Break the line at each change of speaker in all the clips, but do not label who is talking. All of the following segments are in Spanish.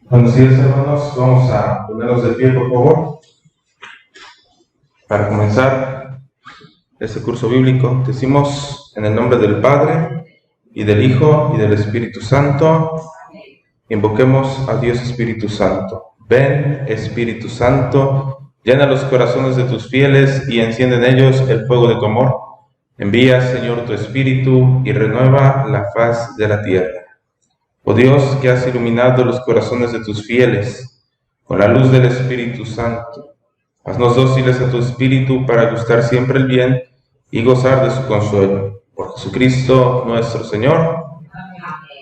Buenos días, hermanos. Vamos a ponernos de pie, por favor, para comenzar este curso bíblico. Decimos en el nombre del Padre, y del Hijo, y del Espíritu Santo. Invoquemos a Dios Espíritu Santo. Ven, Espíritu Santo, llena los corazones de tus fieles y enciende en ellos el fuego de tu amor. Envía, Señor, tu Espíritu y renueva la faz de la tierra. Oh Dios, que has iluminado los corazones de tus fieles con la luz del Espíritu Santo, haznos dóciles a tu Espíritu para gustar siempre el bien y gozar de su consuelo. Por Jesucristo nuestro Señor.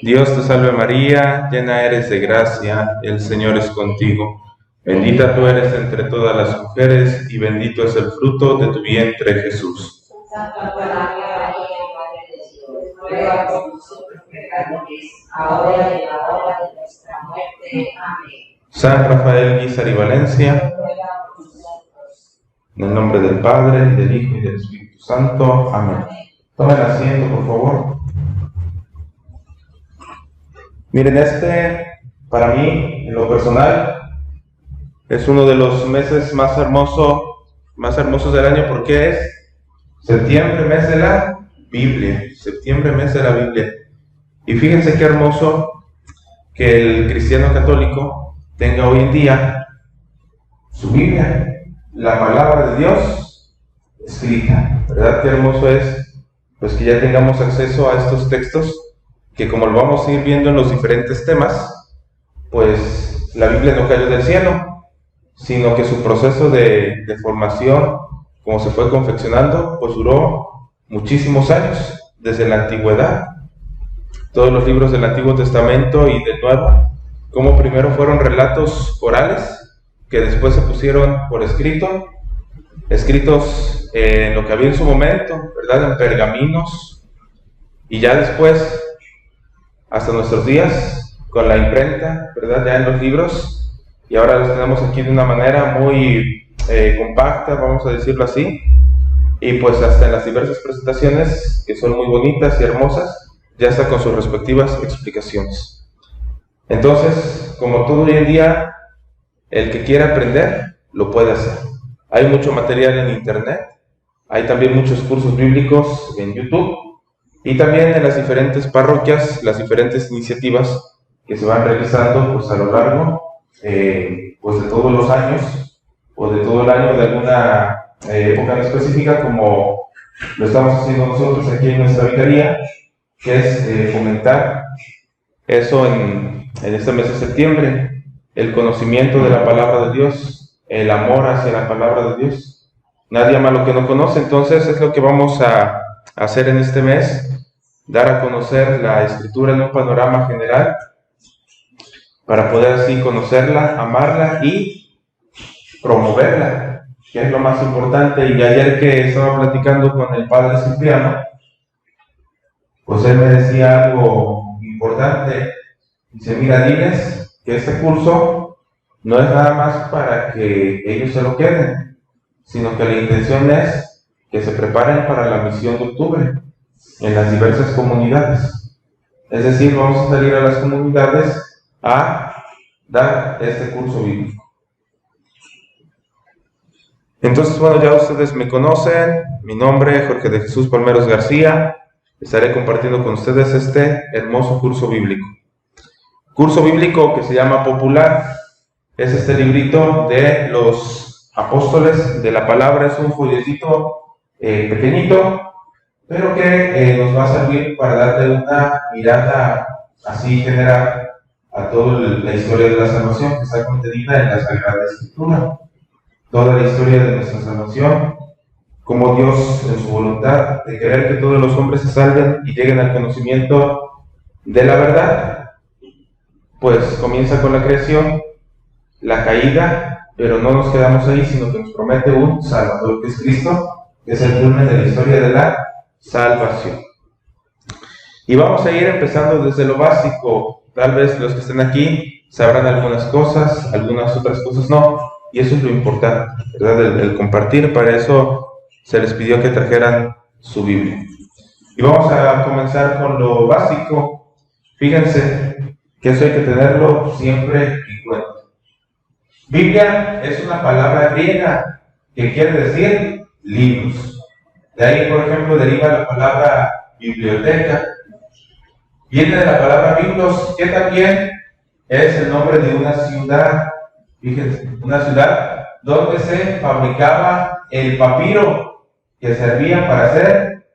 Dios te salve María, llena eres de gracia, el Señor es contigo. Bendita tú eres entre todas las mujeres y bendito es el fruto de tu vientre, Jesús.
Santa María, Madre de Dios, ruega por nosotros pecadores, ahora y en la hora de nuestra muerte. Amén.
San Rafael Guízar y Valencia,
Ruega por nosotros.
en el nombre del Padre, y del Hijo, y del Espíritu Santo. Amén. Tomen asiento, por favor. Miren, para mí, en lo personal, es uno de los meses más hermosos del año, porque es septiembre, mes de la Biblia. Septiembre, mes de la Biblia. Y fíjense qué hermoso que el cristiano católico tenga hoy en día su Biblia, la palabra de Dios escrita. ¿Verdad? Qué hermoso es, pues, que ya tengamos acceso a estos textos, que como lo vamos a ir viendo en los diferentes temas, pues la Biblia no cayó del cielo, sino que su proceso de formación, como se fue confeccionando, pues duró muchísimos años, desde la antigüedad. Todos los libros del Antiguo Testamento y del Nuevo, como primero fueron relatos orales, que después se pusieron por escritos en lo que había en su momento, ¿verdad? En pergaminos, y ya después, hasta nuestros días, con la imprenta, ¿verdad? Ya en los libros, y ahora los tenemos aquí de una manera muy compacta, vamos a decirlo así, y pues hasta en las diversas presentaciones, que son muy bonitas y hermosas, ya está con sus respectivas explicaciones. Entonces, como todo hoy en día, el que quiera aprender, lo puede hacer. Hay mucho material en internet, hay también muchos cursos bíblicos en YouTube, y también en las diferentes parroquias, las diferentes iniciativas que se van realizando pues a lo largo pues de todos los años, o de todo el año, de alguna época en específica, como lo estamos haciendo nosotros aquí en nuestra vicaría, que es fomentar eso en este mes de septiembre, el conocimiento de la palabra de Dios, el amor hacia la palabra de Dios. Nadie ama lo que no conoce, entonces es lo que vamos a hacer en este mes, dar a conocer la Escritura en un panorama general, para poder así conocerla, amarla y promoverla, que es lo más importante. Y ayer que estaba platicando con el padre Cipriano, pues él me decía algo importante. Dice, mira, diles que este curso no es nada más para que ellos se lo queden, sino que la intención es que se preparen para la misión de octubre en las diversas comunidades. Es decir, vamos a salir a las comunidades a dar este curso bíblico. Entonces, bueno, ya ustedes me conocen, mi nombre es Jorge de Jesús Palmeros García. Estaré compartiendo con ustedes este hermoso curso bíblico. Curso bíblico que se llama Popular. Es este librito de los apóstoles de la palabra. Es un folletito pequeñito, pero que nos va a servir para darle una mirada así general a toda la historia de la salvación que está contenida en la Sagrada Escritura. Toda la historia de nuestra salvación, como Dios en su voluntad de querer que todos los hombres se salven y lleguen al conocimiento de la verdad, pues comienza con la creación, la caída, pero no nos quedamos ahí, sino que nos promete un Salvador, que es Cristo, que es el culmen de la historia de la salvación. Y vamos a ir empezando desde lo básico. Tal vez los que estén aquí sabrán algunas cosas, algunas otras cosas no, y eso es lo importante, ¿verdad? El compartir. Para eso se les pidió que trajeran su Biblia. Y vamos a comenzar con lo básico. Fíjense que eso hay que tenerlo siempre en cuenta. Biblia es una palabra griega que quiere decir libros. De ahí, por ejemplo, deriva la palabra biblioteca. Viene de la palabra biblos, que también es el nombre de una ciudad. Fíjense, una ciudad donde se fabricaba el papiro que servía para hacer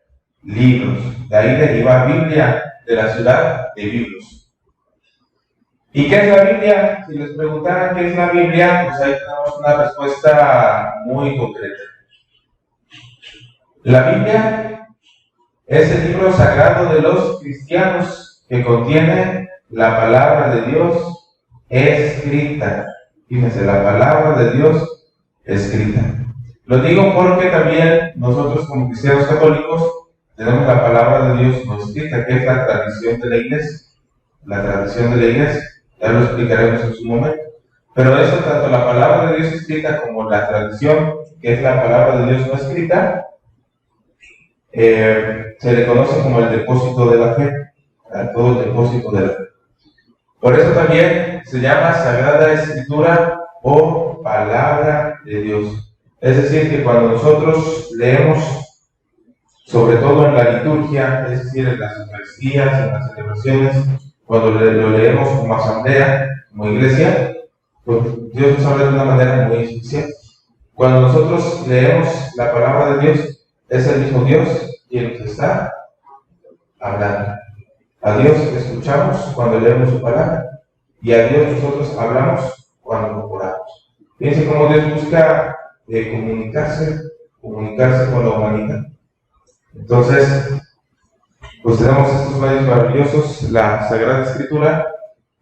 libros. De ahí deriva Biblia, de la ciudad de Biblos. ¿Y qué es la Biblia? Si les preguntaran qué es la Biblia, pues ahí tenemos una respuesta muy concreta. La Biblia es el libro sagrado de los cristianos que contiene la palabra de Dios escrita. Fíjense, la palabra de Dios escrita. Lo digo porque también nosotros como cristianos católicos tenemos la palabra de Dios no escrita, que es la tradición de la iglesia. La tradición de la iglesia, ya lo explicaremos en su momento. Pero eso, tanto la palabra de Dios escrita como la tradición, que es la palabra de Dios no escrita, se le conoce como el depósito de la fe, todo el depósito de la fe. Por eso también se llama Sagrada Escritura o Palabra de Dios. Es decir, que cuando nosotros leemos, sobre todo en la liturgia, es decir, en las eucaristías, en las celebraciones, cuando lo leemos como asamblea, como iglesia, pues Dios nos habla de una manera muy especial. Cuando nosotros leemos la palabra de Dios, es el mismo Dios quien nos está hablando. A Dios escuchamos cuando leemos su palabra y a Dios nosotros hablamos cuando oramos. Fíjense cómo Dios busca comunicarse con la humanidad. Entonces, pues tenemos estos medios maravillosos, la Sagrada Escritura,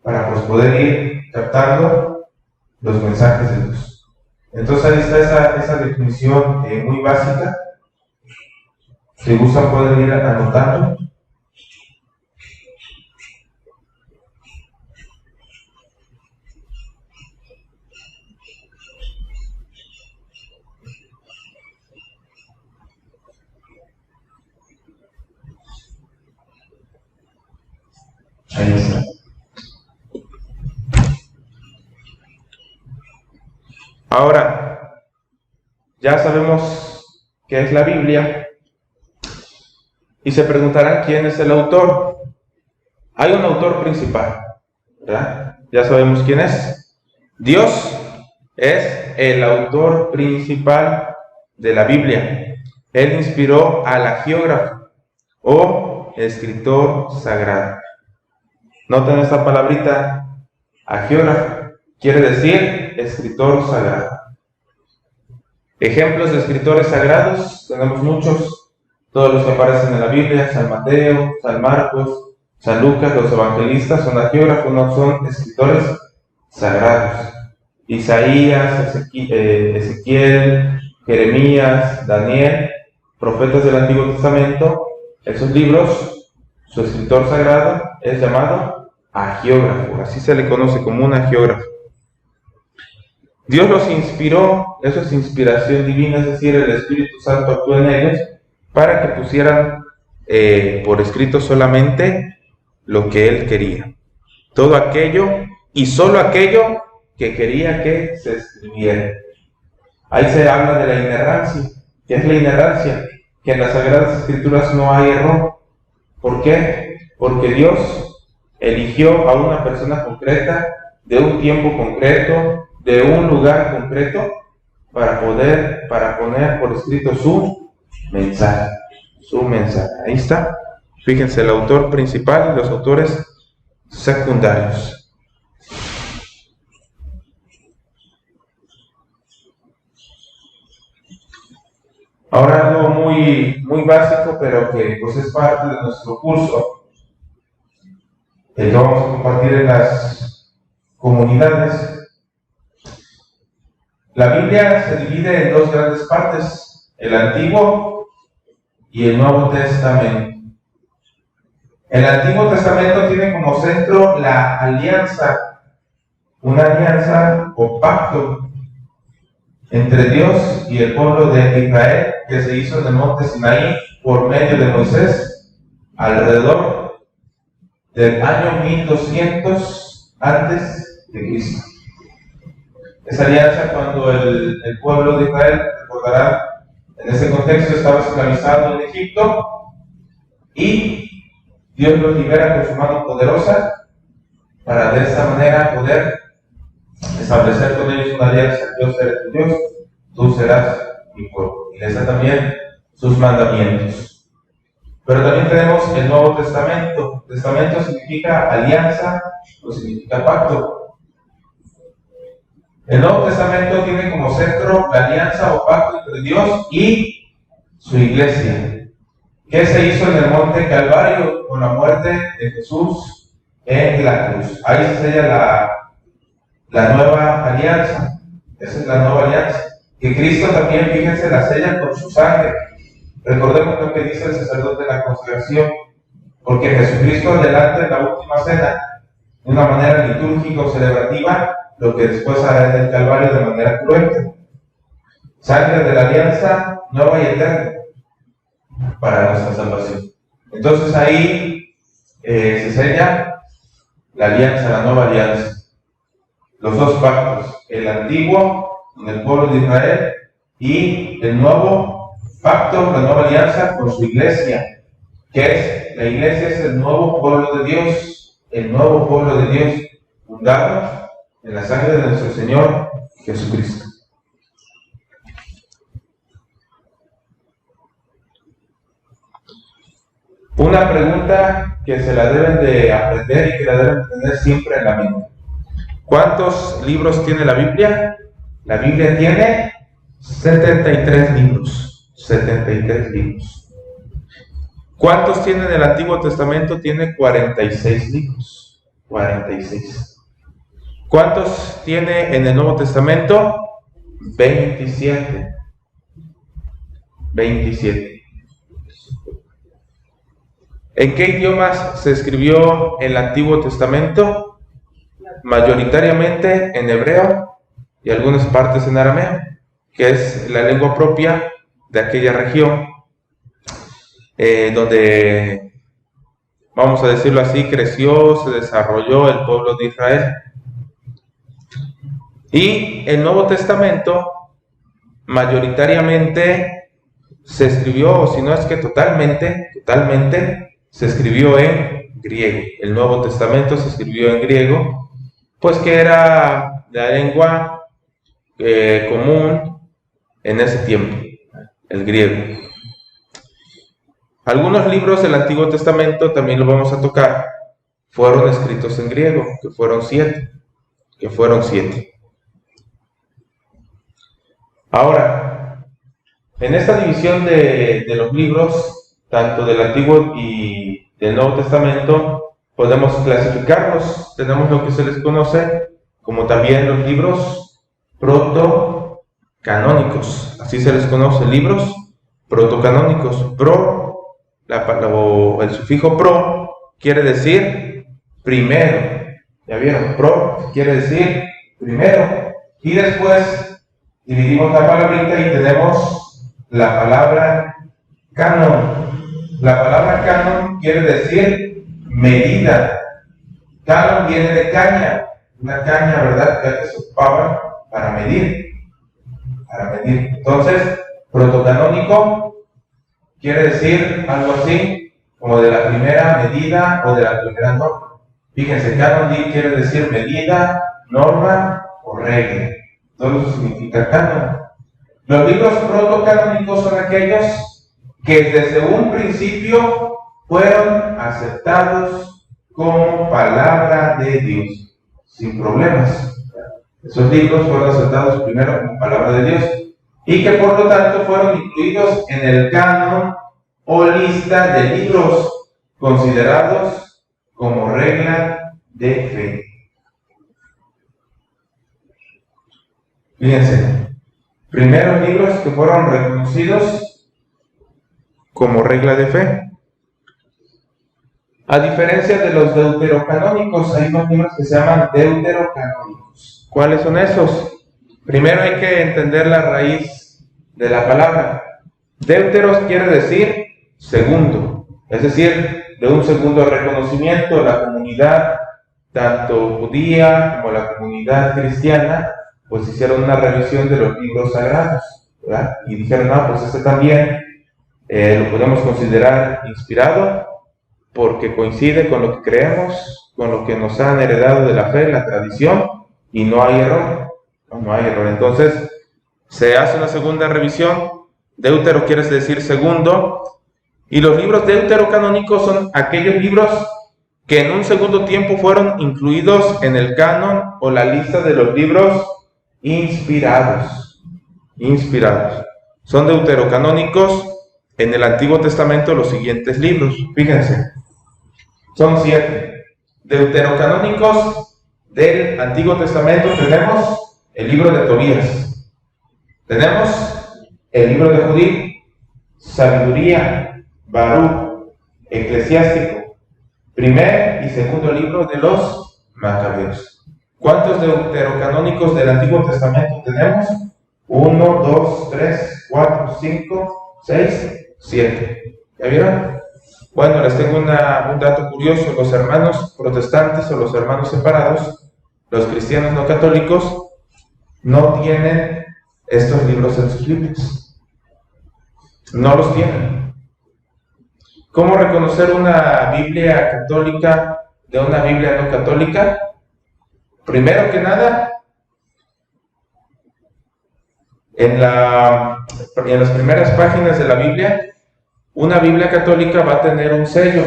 para pues poder ir captando los mensajes de Dios. Entonces ahí está esa definición muy básica. Si gustan pueden ir anotando. Ahí está. Ahora, ya sabemos qué es la Biblia y se preguntarán quién es el autor. Hay un autor principal, ¿verdad? Ya sabemos quién es. Dios es el autor principal de la Biblia. Él inspiró al agiógrafo o escritor sagrado. Noten esta palabrita, agiógrafo, quiere decir escritor sagrado. Ejemplos de escritores sagrados, tenemos muchos, todos los que aparecen en la Biblia: San Mateo, San Marcos, San Lucas. Los evangelistas son agiógrafos, no son escritores sagrados. Isaías, Ezequiel, Jeremías, Daniel, profetas del Antiguo Testamento, esos libros, su escritor sagrado es llamado agiógrafo, así se le conoce como un agiógrafo. Dios los inspiró, eso es inspiración divina, es decir, el Espíritu Santo actuó en ellos para que pusieran por escrito solamente lo que Él quería. Todo aquello y solo aquello que quería que se escribiera. Ahí se habla de la inerrancia. ¿Qué es la inerrancia? Que en las Sagradas Escrituras no hay error. ¿Por qué? Porque Dios eligió a una persona concreta, de un tiempo concreto, de un lugar concreto, para poner por escrito su mensaje. Ahí está. Fíjense, el autor principal y los autores secundarios. Ahora algo muy básico, pero que pues es parte de nuestro curso, que vamos a compartir en las comunidades. La Biblia se divide en dos grandes partes, el Antiguo y el Nuevo Testamento. El Antiguo Testamento tiene como centro la alianza, una alianza o pacto entre Dios y el pueblo de Israel, que se hizo en el monte Sinaí por medio de Moisés, alrededor del año 1200 antes de Cristo. Esa alianza cuando el pueblo de Israel, recordarán, en ese contexto estaba esclavizado en Egipto y Dios los libera con su mano poderosa para de esta manera poder establecer con ellos una alianza. Yo seré tu Dios, tú serás mi pueblo. Y les da también sus mandamientos. Pero también tenemos el Nuevo Testamento. Testamento significa alianza o significa pacto. El Nuevo Testamento tiene como centro la alianza o pacto entre Dios y su iglesia. ¿Qué se hizo en el monte Calvario con la muerte de Jesús en la cruz? Ahí se sella la nueva alianza. Esa es la nueva alianza. Que Cristo también, fíjense, la sella con su sangre. Recordemos lo que dice el sacerdote de la consagración. Porque Jesucristo delante de la última cena, de una manera litúrgica o celebrativa, lo que después hará en el Calvario de manera cruenta. Sangre de la alianza nueva y eterna para nuestra salvación. Entonces ahí se sella la alianza, la nueva alianza. Los dos pactos, el antiguo con el pueblo de Israel y el nuevo pacto, la nueva alianza con su iglesia, que es, la iglesia es el nuevo pueblo de Dios, el nuevo pueblo de Dios, fundado en la sangre de nuestro Señor Jesucristo. Una pregunta que se la deben de aprender y que la deben tener siempre en la mente. ¿Cuántos libros tiene la Biblia? La Biblia tiene 73 libros. 73 libros. ¿Cuántos tiene en el Antiguo Testamento? Tiene 46 libros. 46. ¿Cuántos tiene en el Nuevo Testamento? 27. 27. ¿En qué idiomas se escribió el Antiguo Testamento? Mayoritariamente en hebreo y algunas partes en arameo, que es la lengua propia de aquella región, donde, vamos a decirlo así, creció, se desarrolló el pueblo de Israel. Y el Nuevo Testamento mayoritariamente se escribió, o si no es que totalmente, se escribió en griego. El Nuevo Testamento se escribió en griego, pues que era la lengua común en ese tiempo, el griego. Algunos libros del Antiguo Testamento, también lo vamos a tocar, fueron escritos en griego, que fueron siete. Ahora, en esta división de los libros, tanto del Antiguo y del Nuevo Testamento, podemos clasificarlos. Tenemos lo que se les conoce como también los libros protocanónicos. Así se les conoce, libros protocanónicos. El sufijo pro quiere decir primero. ¿Ya vieron? Pro quiere decir primero. Y después dividimos la palabrita y tenemos la palabra canon. La palabra canon quiere decir medida. Canon viene de caña, una caña, ¿verdad?, que antes se ocupaba para medir. Entonces, protocanónico quiere decir algo así como de la primera medida o de la primera norma. Fíjense, canon quiere decir medida, norma o regla. Todo eso significa canon. Los libros protocanónicos son aquellos que desde un principio fueron aceptados como palabra de Dios, sin problemas. Esos libros fueron aceptados primero como palabra de Dios y que por lo tanto fueron incluidos en el canon o lista de libros considerados como regla de fe. Fíjense, primeros libros que fueron reconocidos como regla de fe. A diferencia de los deuterocanónicos, hay unos libros que se llaman deuterocanónicos. ¿Cuáles son esos? Primero hay que entender la raíz de la palabra. Deuteros quiere decir segundo, es decir, de un segundo reconocimiento. La comunidad, tanto judía como la comunidad cristiana, pues hicieron una revisión de los libros sagrados, ¿verdad? Y dijeron, no, pues este también lo podemos considerar inspirado porque coincide con lo que creemos, con lo que nos han heredado de la fe, la tradición, y no hay error, no hay error. Entonces, se hace una segunda revisión. Deutero quiere decir segundo, y los libros deuterocanónicos son aquellos libros que en un segundo tiempo fueron incluidos en el canon o la lista de los libros inspirados. Son deuterocanónicos en el Antiguo Testamento los siguientes libros, fíjense, son 7. Deuterocanónicos del Antiguo Testamento tenemos el libro de Tobías, tenemos el libro de Judith, Sabiduría, Baruch, Eclesiástico, primer y segundo libro de los Macabeos. ¿Cuántos deuterocanónicos del Antiguo Testamento tenemos? 1, 2, 3, 4, 5, 6, 7. ¿Ya vieron? Bueno, les tengo un dato curioso. Los hermanos protestantes o los hermanos separados, los cristianos no católicos, no tienen estos libros en sus Biblias. No los tienen. ¿Cómo reconocer una Biblia católica de una Biblia no católica? Primero que nada, en las primeras páginas de la Biblia, una Biblia católica va a tener un sello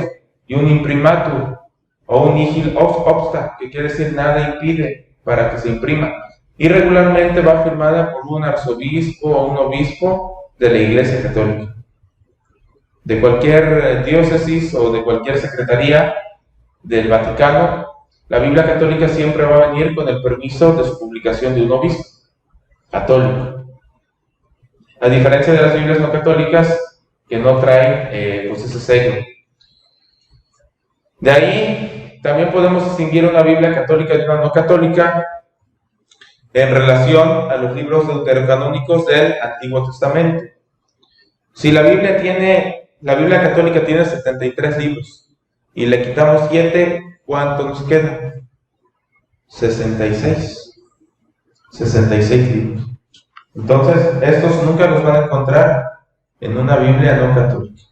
y un imprimatur o un nihil obsta, que quiere decir nada impide para que se imprima. Y regularmente va firmada por un arzobispo o un obispo de la Iglesia Católica. De cualquier diócesis o de cualquier secretaría del Vaticano, la Biblia católica siempre va a venir con el permiso de su publicación de un obispo católico. A diferencia de las Biblias no católicas, que no traen pues ese sello. De ahí también podemos distinguir una Biblia católica de una no católica en relación a los libros deuterocanónicos del Antiguo Testamento. Si la Biblia católica tiene 73 libros y le quitamos 7, ¿cuánto nos queda? 66 libros. Entonces, estos nunca los van a encontrar en una Biblia no católica.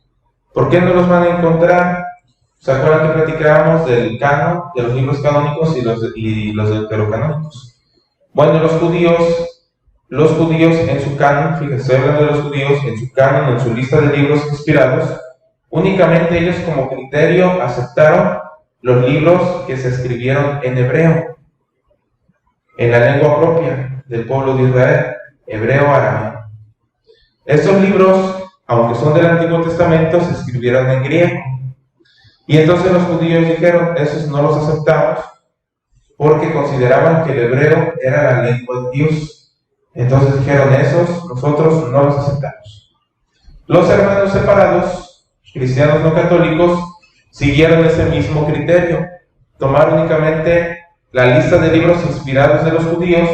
¿Por qué no los van a encontrar? ¿Se acuerdan que platicábamos del canon, de los libros canónicos y los deuterocanónicos? Bueno, los judíos en su canon, fíjense, estoy hablando de los judíos, en su canon, en su lista de libros inspirados, únicamente ellos como criterio aceptaron los libros que se escribieron en hebreo, en la lengua propia del pueblo de Israel, hebreo arameo. Estos libros, aunque son del Antiguo Testamento, se escribieron en griego. Y entonces los judíos dijeron, esos no los aceptamos, porque consideraban que el hebreo era la lengua de Dios. Entonces dijeron, esos nosotros no los aceptamos. Los hermanos separados, cristianos no católicos, siguieron ese mismo criterio. Tomaron únicamente la lista de libros inspirados de los judíos,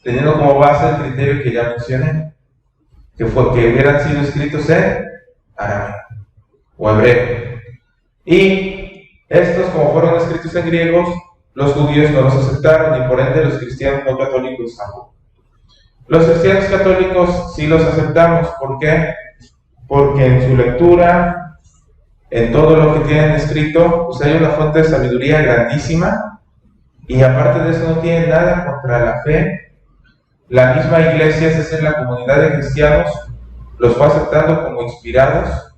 teniendo como base el criterio que ya mencioné, que hubieran sido escritos en arameo o hebreo. Y estos, como fueron escritos en griegos, los judíos no los aceptaron y por ende los cristianos no católicos tampoco. Los cristianos católicos sí los aceptamos. ¿Por qué? Porque en su lectura, en todo lo que tienen escrito, pues hay una fuente de sabiduría grandísima, y aparte de eso no tienen nada contra la fe. La misma iglesia, es decir, la comunidad de cristianos, los va aceptando como inspirados,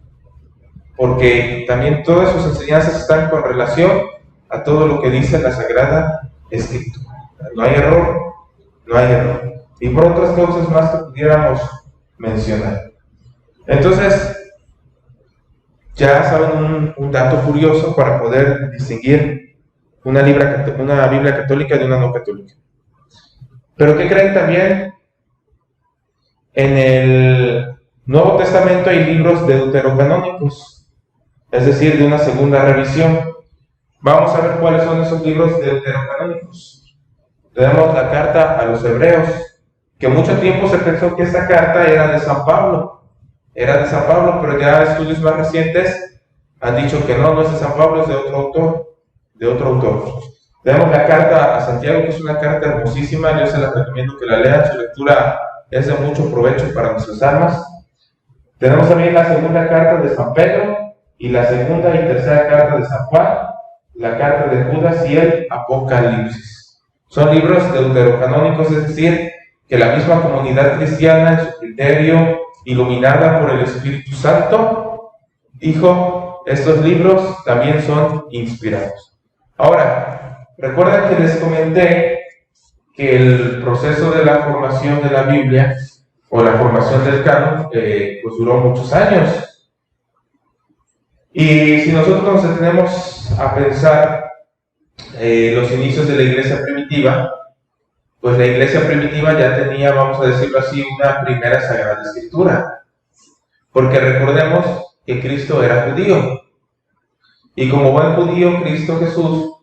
porque también todas sus enseñanzas están con relación a todo lo que dice la Sagrada Escritura. No hay error. Y por otras cosas más que pudiéramos mencionar. Entonces, ya saben un dato curioso para poder distinguir una Biblia católica de una no católica. Pero ¿qué creen también? En el Nuevo Testamento hay libros deuterocanónicos, es decir, de una segunda revisión. Vamos a ver cuáles son esos libros deuterocanónicos. Tenemos la carta a los hebreos, que mucho tiempo se pensó que esta carta era de San Pablo, pero ya estudios más recientes han dicho que no es de San Pablo, es de otro autor. Tenemos la carta a Santiago, que es una carta hermosísima, yo se la recomiendo que la lean, su lectura es de mucho provecho para nuestras almas. Tenemos también la segunda carta de San Pedro y la segunda y tercera carta de San Juan, la carta de Judas y el Apocalipsis. Son libros deuterocanónicos, es decir, que la misma comunidad cristiana, en su criterio, iluminada por el Espíritu Santo, dijo, estos libros también son inspirados. Ahora, recuerden que les comenté que el proceso de la formación de la Biblia o la formación del canon pues duró muchos años. Y si nosotros nos detenemos a pensar los inicios de la iglesia primitiva, pues la iglesia primitiva ya tenía, vamos a decirlo así, una primera Sagrada Escritura. Porque recordemos que Cristo era judío. Y como buen judío, Cristo Jesús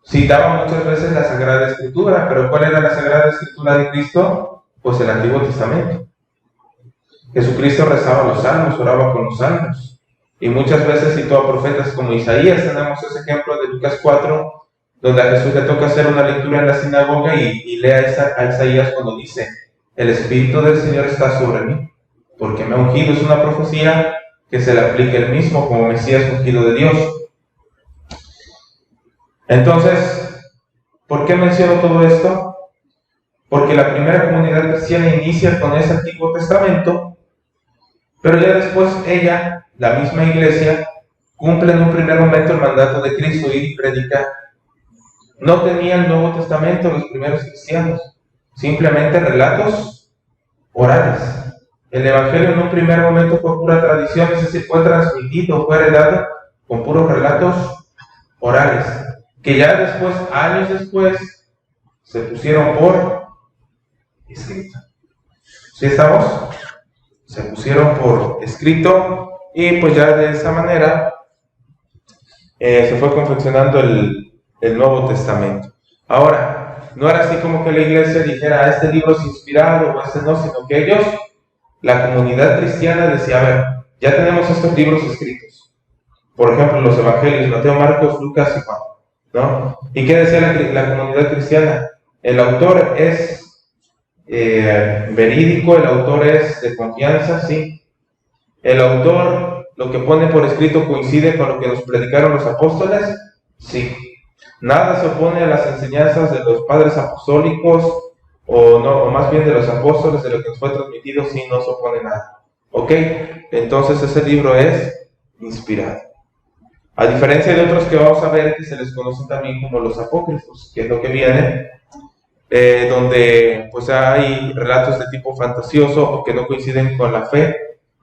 citaba muchas veces la Sagrada Escritura. ¿Pero cuál era la Sagrada Escritura de Cristo? Pues el Antiguo Testamento. Jesucristo rezaba los salmos, oraba con los salmos. Y muchas veces citó a profetas como Isaías. Tenemos ese ejemplo de Lucas 4, donde a Jesús le toca hacer una lectura en la sinagoga y lee a Isaías cuando dice, el Espíritu del Señor está sobre mí, porque me ha ungido. Es una profecía que se le aplica él mismo como Mesías ungido de Dios. Entonces, ¿por qué menciono todo esto? Porque la primera comunidad cristiana inicia con ese Antiguo Testamento, pero ya después ella, la misma iglesia, cumple en un primer momento el mandato de Cristo y predica. No tenía el Nuevo Testamento los primeros cristianos, simplemente relatos orales. El Evangelio en un primer momento fue pura tradición, es decir, fue transmitido, fue heredado con puros relatos orales, que ya después, años después, se pusieron por escrito. ¿Sí estamos? Se pusieron por escrito y pues ya de esa manera se fue confeccionando el Nuevo Testamento. Ahora, no era así como que la iglesia dijera, este libro es inspirado o este no, sino que ellos, la comunidad cristiana decía, a ver, ya tenemos estos libros escritos. Por ejemplo, los evangelios, Mateo, Marcos, Lucas y Juan, ¿no? ¿Y qué decía la comunidad cristiana? El autor es verídico, el autor es de confianza, sí. El autor, lo que pone por escrito coincide con lo que nos predicaron los apóstoles, sí. Nada se opone a las enseñanzas de los padres apostólicos, o más bien de los apóstoles, de lo que nos fue transmitido, sí, no se opone nada. ¿Ok? Entonces ese libro es inspirado. A diferencia de otros que vamos a ver, que se les conocen también como los apócrifos, que es lo que viene, donde pues hay relatos de tipo fantasioso o que no coinciden con la fe,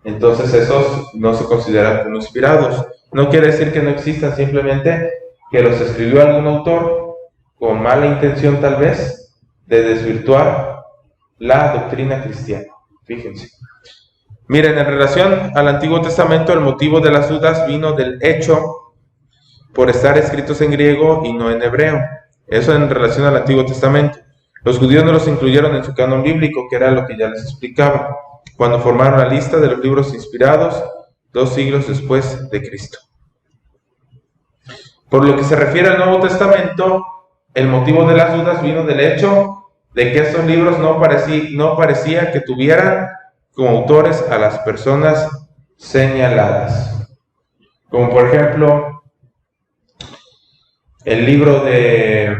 entonces esos no se consideran como inspirados. No quiere decir que no existan, simplemente que los escribió algún autor con mala intención tal vez de desvirtuar la doctrina cristiana. Fíjense. Miren, en relación al Antiguo Testamento, el motivo de las dudas vino del hecho por estar escritos en griego y no en hebreo. Eso en relación al Antiguo Testamento. Los judíos no los incluyeron en su canon bíblico, que era lo que ya les explicaba, cuando formaron la lista de los libros inspirados 2 siglos después de Cristo. Por lo que se refiere al Nuevo Testamento, el motivo de las dudas vino del hecho de que estos libros no parecía que tuvieran como autores a las personas señaladas. Como por ejemplo, el libro de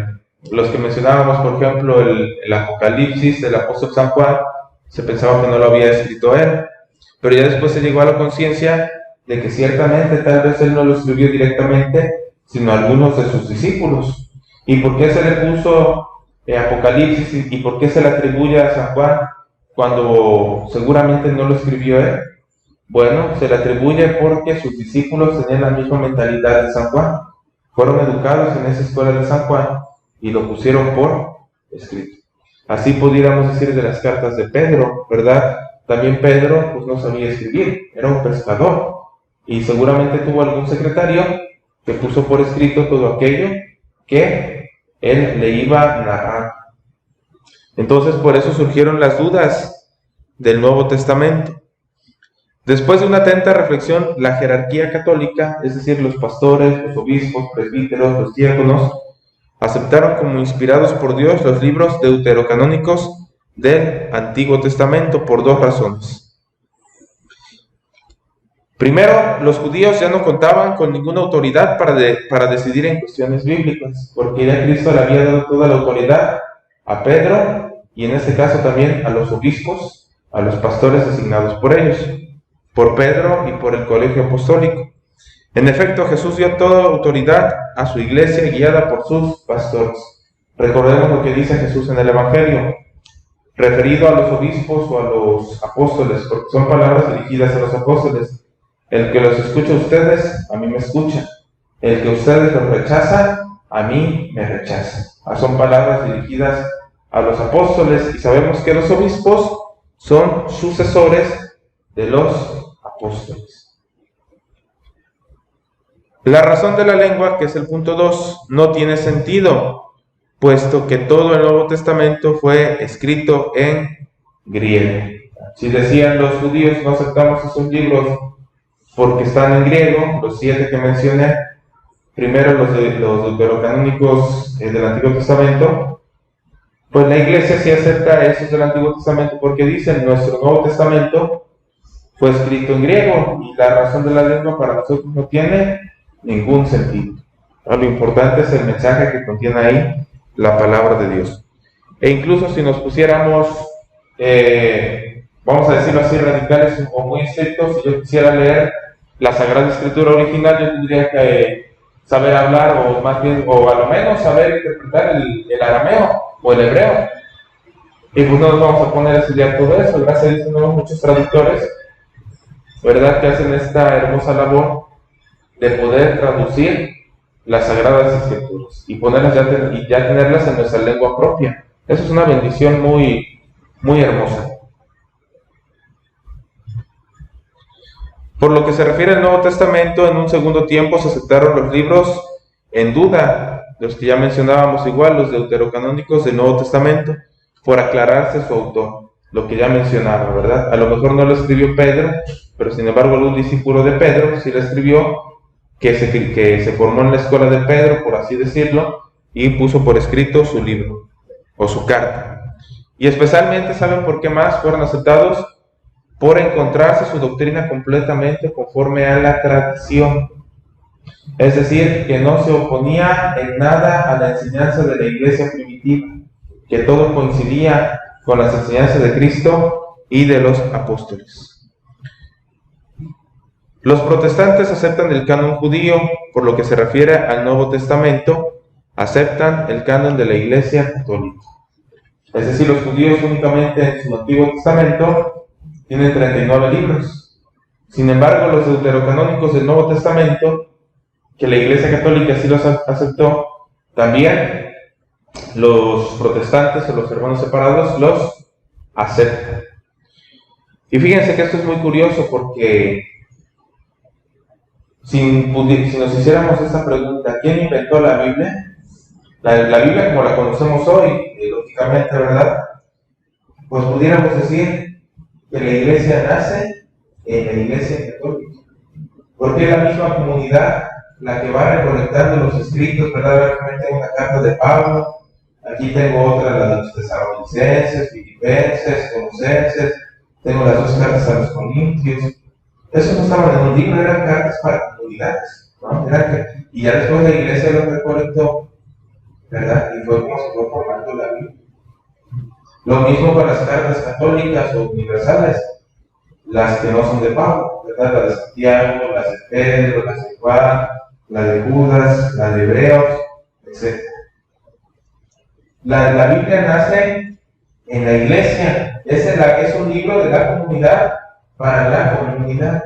los que mencionábamos, por ejemplo, el Apocalipsis del apóstol San Juan, se pensaba que no lo había escrito él, pero ya después se llegó a la conciencia de que ciertamente tal vez él no lo escribió directamente, sino algunos de sus discípulos. ¿Y por qué se le puso Apocalipsis y por qué se le atribuye a San Juan cuando seguramente no lo escribió él? Bueno, se le atribuye porque sus discípulos tenían la misma mentalidad de San Juan, fueron educados en esa escuela de San Juan y lo pusieron por escrito. Así pudiéramos decir de las cartas de Pedro, ¿verdad? También Pedro pues no sabía escribir, era un pescador y seguramente tuvo algún secretario que puso por escrito todo aquello que él le iba a narrar. Entonces por eso surgieron las dudas del Nuevo Testamento. Después de una atenta reflexión, la jerarquía católica, es decir, los pastores, los obispos, presbíteros, los diáconos, aceptaron como inspirados por Dios los libros deuterocanónicos del Antiguo Testamento por dos razones. Primero, los judíos ya no contaban con ninguna autoridad para decidir en cuestiones bíblicas, porque ya Cristo le había dado toda la autoridad a Pedro y en este caso también a los obispos, a los pastores designados por ellos, por Pedro y por el colegio apostólico. En efecto, Jesús dio toda autoridad a su iglesia guiada por sus pastores. Recordemos lo que dice Jesús en el Evangelio, referido a los obispos o a los apóstoles, porque son palabras dirigidas a los apóstoles. El que los escucha a ustedes, a mí me escucha. El que ustedes los rechaza, a mí me rechaza. Son palabras dirigidas a los apóstoles y sabemos que los obispos son sucesores de los apóstoles. La razón de la lengua, que es el punto 2, no tiene sentido, puesto que todo el Nuevo Testamento fue escrito en griego. Si decían los judíos, no aceptamos esos libros porque están en griego, los 7 que mencioné, primero los deuterocanónicos del Antiguo Testamento, pues la iglesia sí acepta esos del Antiguo Testamento porque dicen, nuestro Nuevo Testamento fue escrito en griego y la razón de la lengua para nosotros no tiene ningún sentido. Lo importante es el mensaje que contiene ahí la palabra de Dios. E incluso si nos pusiéramos, vamos a decirlo así, radicales o muy estrictos, si yo quisiera leer la Sagrada Escritura original, yo tendría que saber hablar, o más bien, o a lo menos saber interpretar el arameo o el hebreo. Y pues no nos vamos a poner a estudiar todo eso. Gracias a Dios tenemos muchos traductores, ¿verdad?, que hacen esta hermosa labor de poder traducir las Sagradas Escrituras y ponerlas ya tenerlas en nuestra lengua propia. Eso es una bendición muy, muy hermosa. Por lo que se refiere al Nuevo Testamento, en un segundo tiempo se aceptaron los libros en duda, los que ya mencionábamos igual, los deuterocanónicos del Nuevo Testamento, por aclararse su autor, lo que ya mencionaba, ¿verdad? A lo mejor no lo escribió Pedro, pero sin embargo algún discípulo de Pedro sí lo escribió, que se formó en la escuela de Pedro, por así decirlo, y puso por escrito su libro, o su carta. Y especialmente, ¿saben por qué más fueron aceptados? Por encontrarse su doctrina completamente conforme a la tradición. Es decir, que no se oponía en nada a la enseñanza de la iglesia primitiva, que todo coincidía con las enseñanzas de Cristo y de los apóstoles. Los protestantes aceptan el canon judío, por lo que se refiere al Nuevo Testamento, aceptan el canon de la Iglesia Católica. Es decir, los judíos únicamente en su Antiguo Testamento tienen 39 libros. Sin embargo, los deuterocanónicos del Nuevo Testamento, que la Iglesia Católica sí los aceptó, también los protestantes o los hermanos separados los aceptan. Y fíjense que esto es muy curioso porque si nos hiciéramos esta pregunta, ¿quién inventó la Biblia? La Biblia como la conocemos hoy, lógicamente, ¿verdad? Pues pudiéramos decir que la iglesia nace en la Iglesia Católica, porque es la misma comunidad la que va recolectando los escritos, ¿verdad? Aquí tengo una carta de Pablo, aquí tengo otra, la de los tesalonicenses, filipenses, colosenses, tengo las 2 cartas a los corintios. Eso no estaban en un libro, eran cartas para comunidades, ¿no? Y ya después la iglesia lo recolectó, ¿verdad? Y fue como se fue formando la Biblia. Lo mismo con las cartas católicas o universales, las que no son de Pablo, ¿verdad? La de Santiago, las de Pedro, las de Juan, la de Judas, la de Hebreos, etc. La Biblia nace en la iglesia, es un libro de la comunidad para la comunidad,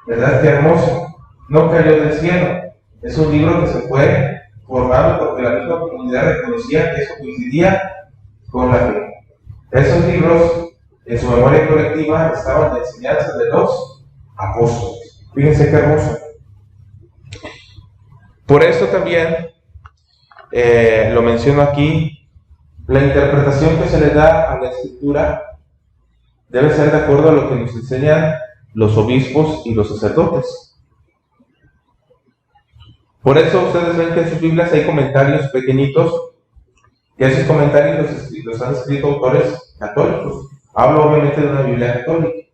¿verdad? Qué hermoso. No cayó del cielo, es un libro que se fue formando porque la misma comunidad reconocía que eso coincidía con la fe. Esos libros, en su memoria colectiva, estaban en la enseñanza de los apóstoles. Fíjense qué hermoso. Por eso también, lo menciono aquí, la interpretación que se le da a la Escritura debe ser de acuerdo a lo que nos enseñan los obispos y los sacerdotes. Por eso ustedes ven que en sus Biblias hay comentarios pequeñitos, y esos comentarios los han escrito autores católicos. Hablo obviamente de una Biblia católica.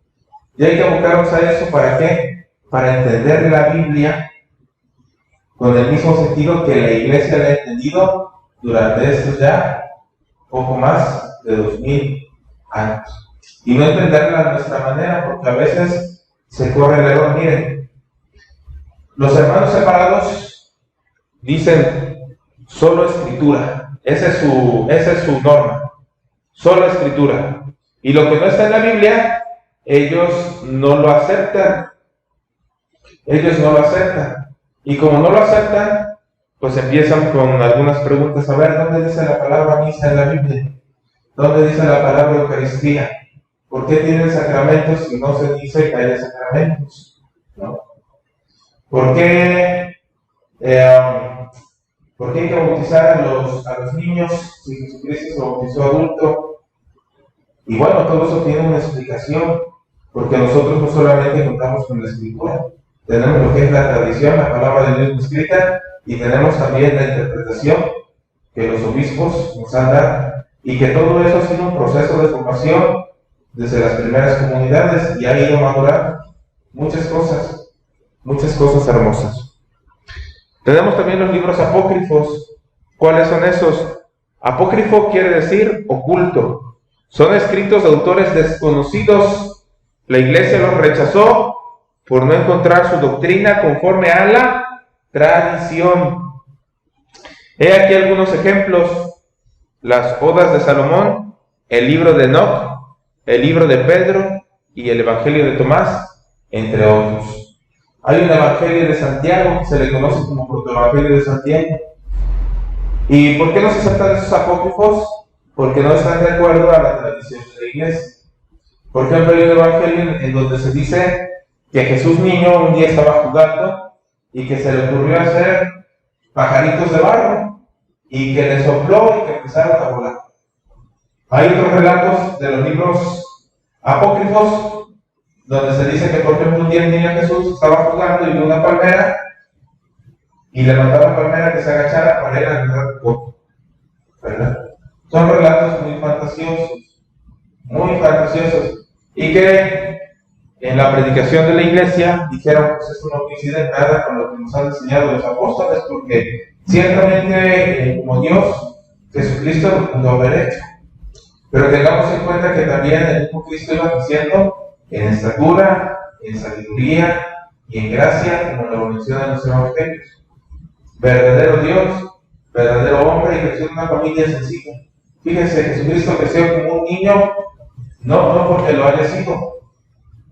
Y hay que abocarnos a eso, ¿para qué? Para entender la Biblia con el mismo sentido que la Iglesia la ha entendido durante estos ya poco más de 2000 años. Y no entenderla de nuestra manera, porque a veces se corre el error. Miren, los hermanos separados dicen solo escritura. Esa es su norma. Solo escritura. Y lo que no está en la Biblia, ellos no lo aceptan. Ellos no lo aceptan. Y como no lo aceptan, pues empiezan con algunas preguntas. A ver, ¿dónde dice la palabra misa en la Biblia? ¿Dónde dice la palabra Eucaristía? ¿Por qué tienen sacramentos si no se dice que haya sacramentos? ¿No? ¿Por qué hay que bautizar a los niños si Jesucristo se bautizó adulto? Y bueno, todo eso tiene una explicación, porque nosotros no solamente contamos con la Escritura, tenemos lo que es la tradición, la palabra de Dios escrita, y tenemos también la interpretación que los obispos nos han dado, y que todo eso ha sido un proceso de formación desde las primeras comunidades y ha ido madurando muchas cosas hermosas. Tenemos también los libros apócrifos. ¿Cuáles son esos? Apócrifo quiere decir oculto. Son escritos de autores desconocidos. La Iglesia los rechazó por no encontrar su doctrina conforme a la tradición. He aquí algunos ejemplos: las Odas de Salomón, el libro de Enoc, el libro de Pedro y el Evangelio de Tomás, entre otros. Hay un Evangelio de Santiago que se le conoce como Protoevangelio de Santiago. ¿Y por qué no se aceptan esos apócrifos? Porque no están de acuerdo a la tradición de la Iglesia. Por ejemplo, hay un Evangelio en donde se dice que Jesús niño un día estaba jugando y que se le ocurrió hacer pajaritos de barro y que le sopló y que empezaron a volar. Hay otros relatos de los libros apócrifos donde se dice que, por ejemplo, un día el niño Jesús estaba jugando y vio una palmera y levantó la palmera que se agachara para ir a agarrar un coco, ¿verdad? Son relatos muy fantasiosos, y que en la predicación de la Iglesia dijeron, pues esto no coincide nada con lo que nos han enseñado los apóstoles, porque ciertamente como Dios, Jesucristo lo habrá hecho. Pero tengamos en cuenta que también el mismo Cristo iba diciendo en estatura, en sabiduría y en gracia, como lo mencionan los evangelios. Verdadero Dios, verdadero hombre, y creció en una familia sencilla. Fíjense, Jesucristo creció como un niño, no porque lo haya sido,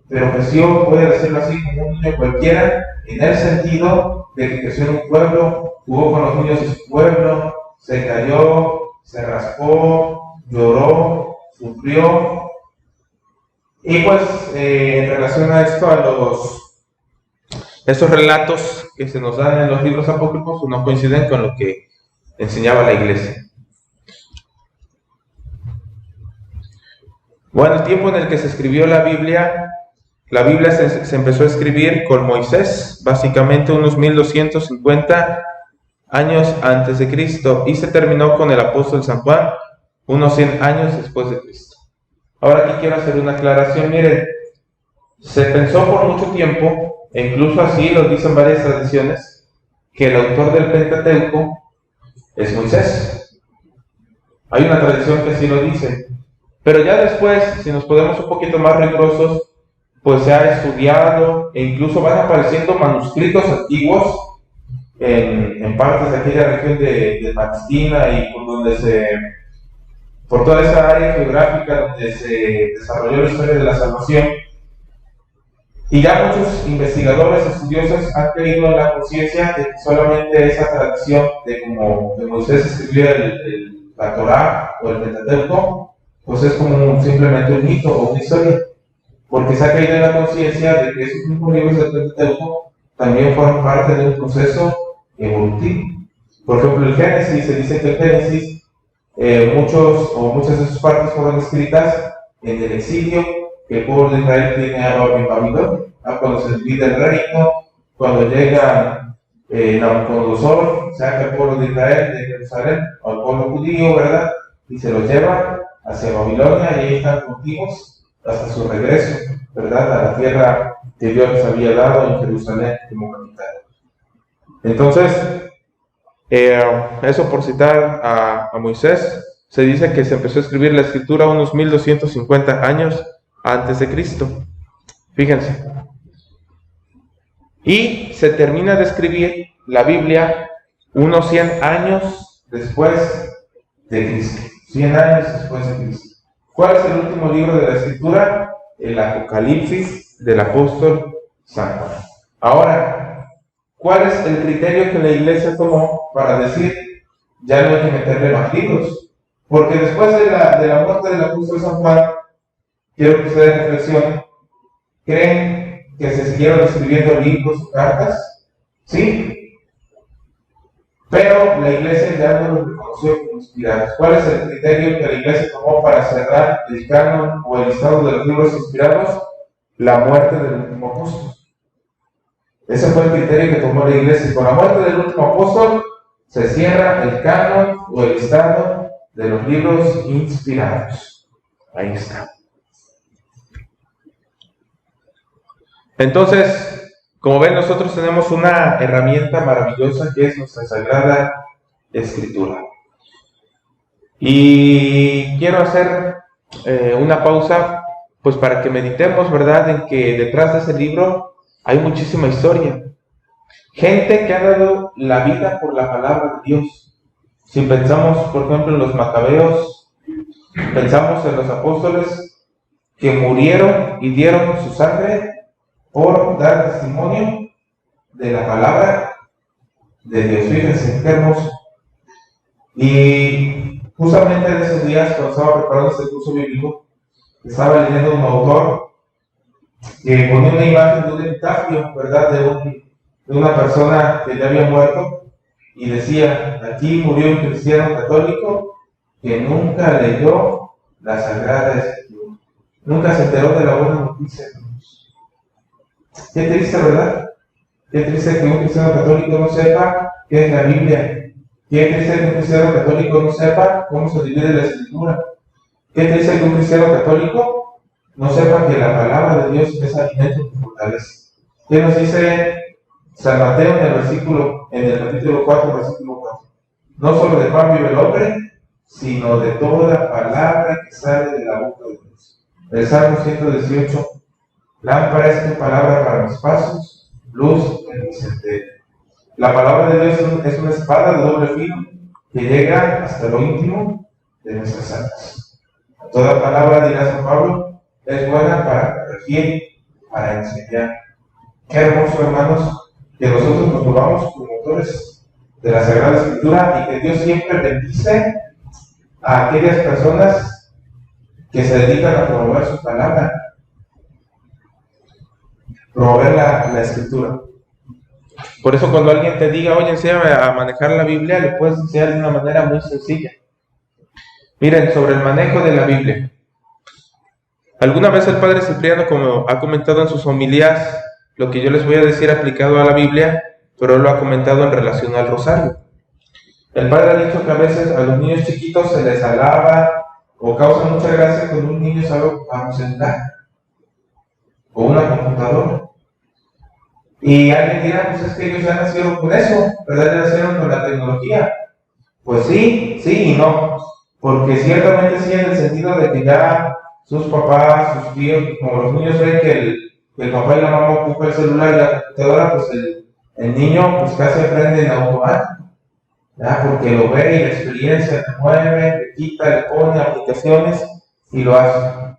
pero creció, puede decirlo así, como un niño cualquiera, en el sentido de que creció en un pueblo, jugó con los niños de su pueblo, se cayó, se raspó, lloró, sufrió. Y pues en relación a esto, estos relatos que se nos dan en los libros apócrifos no coinciden con lo que enseñaba la Iglesia. Bueno, el tiempo en el que se escribió la Biblia se empezó a escribir con Moisés, básicamente unos 1250 años antes de Cristo, y se terminó con el apóstol San Juan, unos 100 años después de Cristo. Ahora aquí quiero hacer una aclaración. Miren, se pensó por mucho tiempo, e incluso así lo dicen varias tradiciones, que el autor del Pentateuco es Moisés. Hay una tradición que así lo dice. Pero ya después, si nos ponemos un poquito más rigurosos, pues se ha estudiado e incluso van apareciendo manuscritos antiguos en partes de aquella región de Palestina y por toda esa área geográfica donde se desarrolló la historia de la salvación. Y ya muchos investigadores, estudiosos han creído en la conciencia de que solamente esa tradición de como de Moisés escribió la Torá o el Pentateuco, pues es como simplemente un mito o una historia, porque se ha caído en la conciencia de que esos mismos libros del Pentateuco también fueron parte de un proceso evolutivo. Por ejemplo, el Génesis, se dice que el Génesis, muchas de sus partes fueron escritas en el exilio, que el pueblo de Israel tiene a Babilonia, cuando se divide el reino, cuando llega Nabucodonosor, saca al pueblo de Israel de Jerusalén, al pueblo judío, ¿verdad? Y se los lleva hacia Babilonia y ahí están cautivos hasta su regreso, ¿verdad? A la tierra que Dios les había dado en Jerusalén como capital. Entonces, eso por citar a Moisés, se dice que se empezó a escribir la escritura unos 1250 años antes de Cristo. Fíjense. Y se termina de escribir la Biblia unos 100 años después de Cristo. 100 años después de Cristo. ¿Cuál es el último libro de la escritura? El Apocalipsis del apóstol San Juan. Ahora, ¿cuál es el criterio que la iglesia tomó para decir ya no hay que meterle más libros? Porque después de la muerte del apóstol San Juan, quiero que ustedes reflexionen, ¿creen que se siguieron escribiendo libros o cartas? Sí, pero la iglesia ya no los reconoció como inspirados. ¿Cuál es el criterio que la iglesia tomó para cerrar el canon o el listado de los libros inspirados? La muerte del último apóstol. Ese fue el criterio que tomó la iglesia. Con la muerte del último apóstol se cierra el canon o el listado de los libros inspirados. Ahí está. Entonces, como ven, nosotros tenemos una herramienta maravillosa que es nuestra Sagrada Escritura. Y quiero hacer una pausa, pues para que meditemos, ¿verdad?, en que detrás de ese libro hay muchísima historia. Gente que ha dado la vida por la palabra de Dios. Si pensamos, por ejemplo, en los macabeos, pensamos en los apóstoles que murieron y dieron su sangre por dar testimonio de la palabra de Dios. Fíjense, qué hermoso. Y justamente en esos días, cuando estaba preparando este curso bíblico, estaba leyendo un autor que ponía una imagen de un epitafio, ¿verdad?, de una persona que ya había muerto, y decía: aquí murió un cristiano católico que nunca leyó la Sagrada Escritura, nunca se enteró de la buena noticia de Dios. Qué triste, ¿verdad? Qué triste que un cristiano católico no sepa qué es la Biblia. Qué triste que un cristiano católico no sepa cómo se divide la Escritura. Qué triste que un cristiano católico no sepa que la palabra de Dios es alimento que fortalece. ¿Qué nos dice San Mateo en el capítulo 4, versículo 4? No solo de pan vive el hombre, sino de toda palabra que sale de la boca de Dios. El Salmo 118: lámpara es tu palabra para mis pasos, luz en mi sendero. La palabra de Dios es una espada de doble filo que llega hasta lo íntimo de nuestras almas. Toda palabra, dirá San Pablo, es buena para corregir, para enseñar. Qué hermoso, hermanos, que nosotros nos volvamos promotores de la Sagrada Escritura y que Dios siempre bendice a aquellas personas que se dedican a promover su palabra, promover la Escritura. Por eso, cuando alguien te diga: oye, enséñame a manejar la Biblia, le puedes enseñar de una manera muy sencilla. Miren, sobre el manejo de la Biblia. Alguna vez el Padre Cipriano, como ha comentado en sus homilías, lo que yo les voy a decir aplicado a la Biblia, pero él lo ha comentado en relación al rosario. El Padre ha dicho que a veces a los niños chiquitos se les alaba o causa mucha gracia cuando un niño sabe ocupar un celular o una computadora. Y alguien dirá: pues es que ellos ya nacieron con eso, ¿verdad? Ya nacieron con la tecnología. Pues sí y no. Porque ciertamente sí, en el sentido de que ya sus papás, sus tíos, como los niños ven que el papá y la mamá ocupan el celular y la computadora, pues el niño pues casi aprende en automático, ¿verdad? Porque lo ve y la experiencia le mueve, le quita, le pone aplicaciones y lo hace.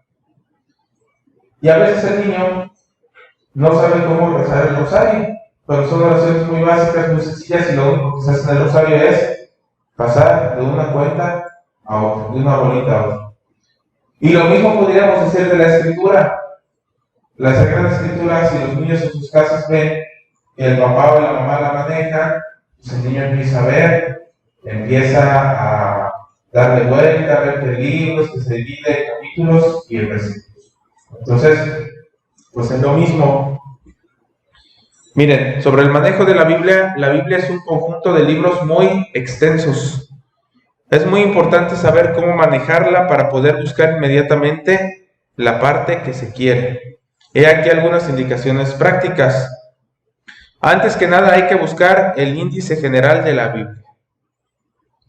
Y a veces el niño no sabe cómo rezar el rosario, pero son oraciones muy básicas, muy sencillas, y lo único que se hace en el rosario es pasar de una cuenta a otra, de una bolita a otra. Y lo mismo podríamos decir de la Escritura. La Sagrada Escritura, si los niños en sus casas ven que el papá o la mamá la manejan, pues el niño empieza a ver, empieza a darle vuelta, a ver qué libros, que se divide en capítulos y en versículos. Entonces, pues es lo mismo. Miren, sobre el manejo de la Biblia es un conjunto de libros muy extensos. Es muy importante saber cómo manejarla para poder buscar inmediatamente la parte que se quiere. He aquí algunas indicaciones prácticas. Antes que nada hay que buscar el índice general de la Biblia.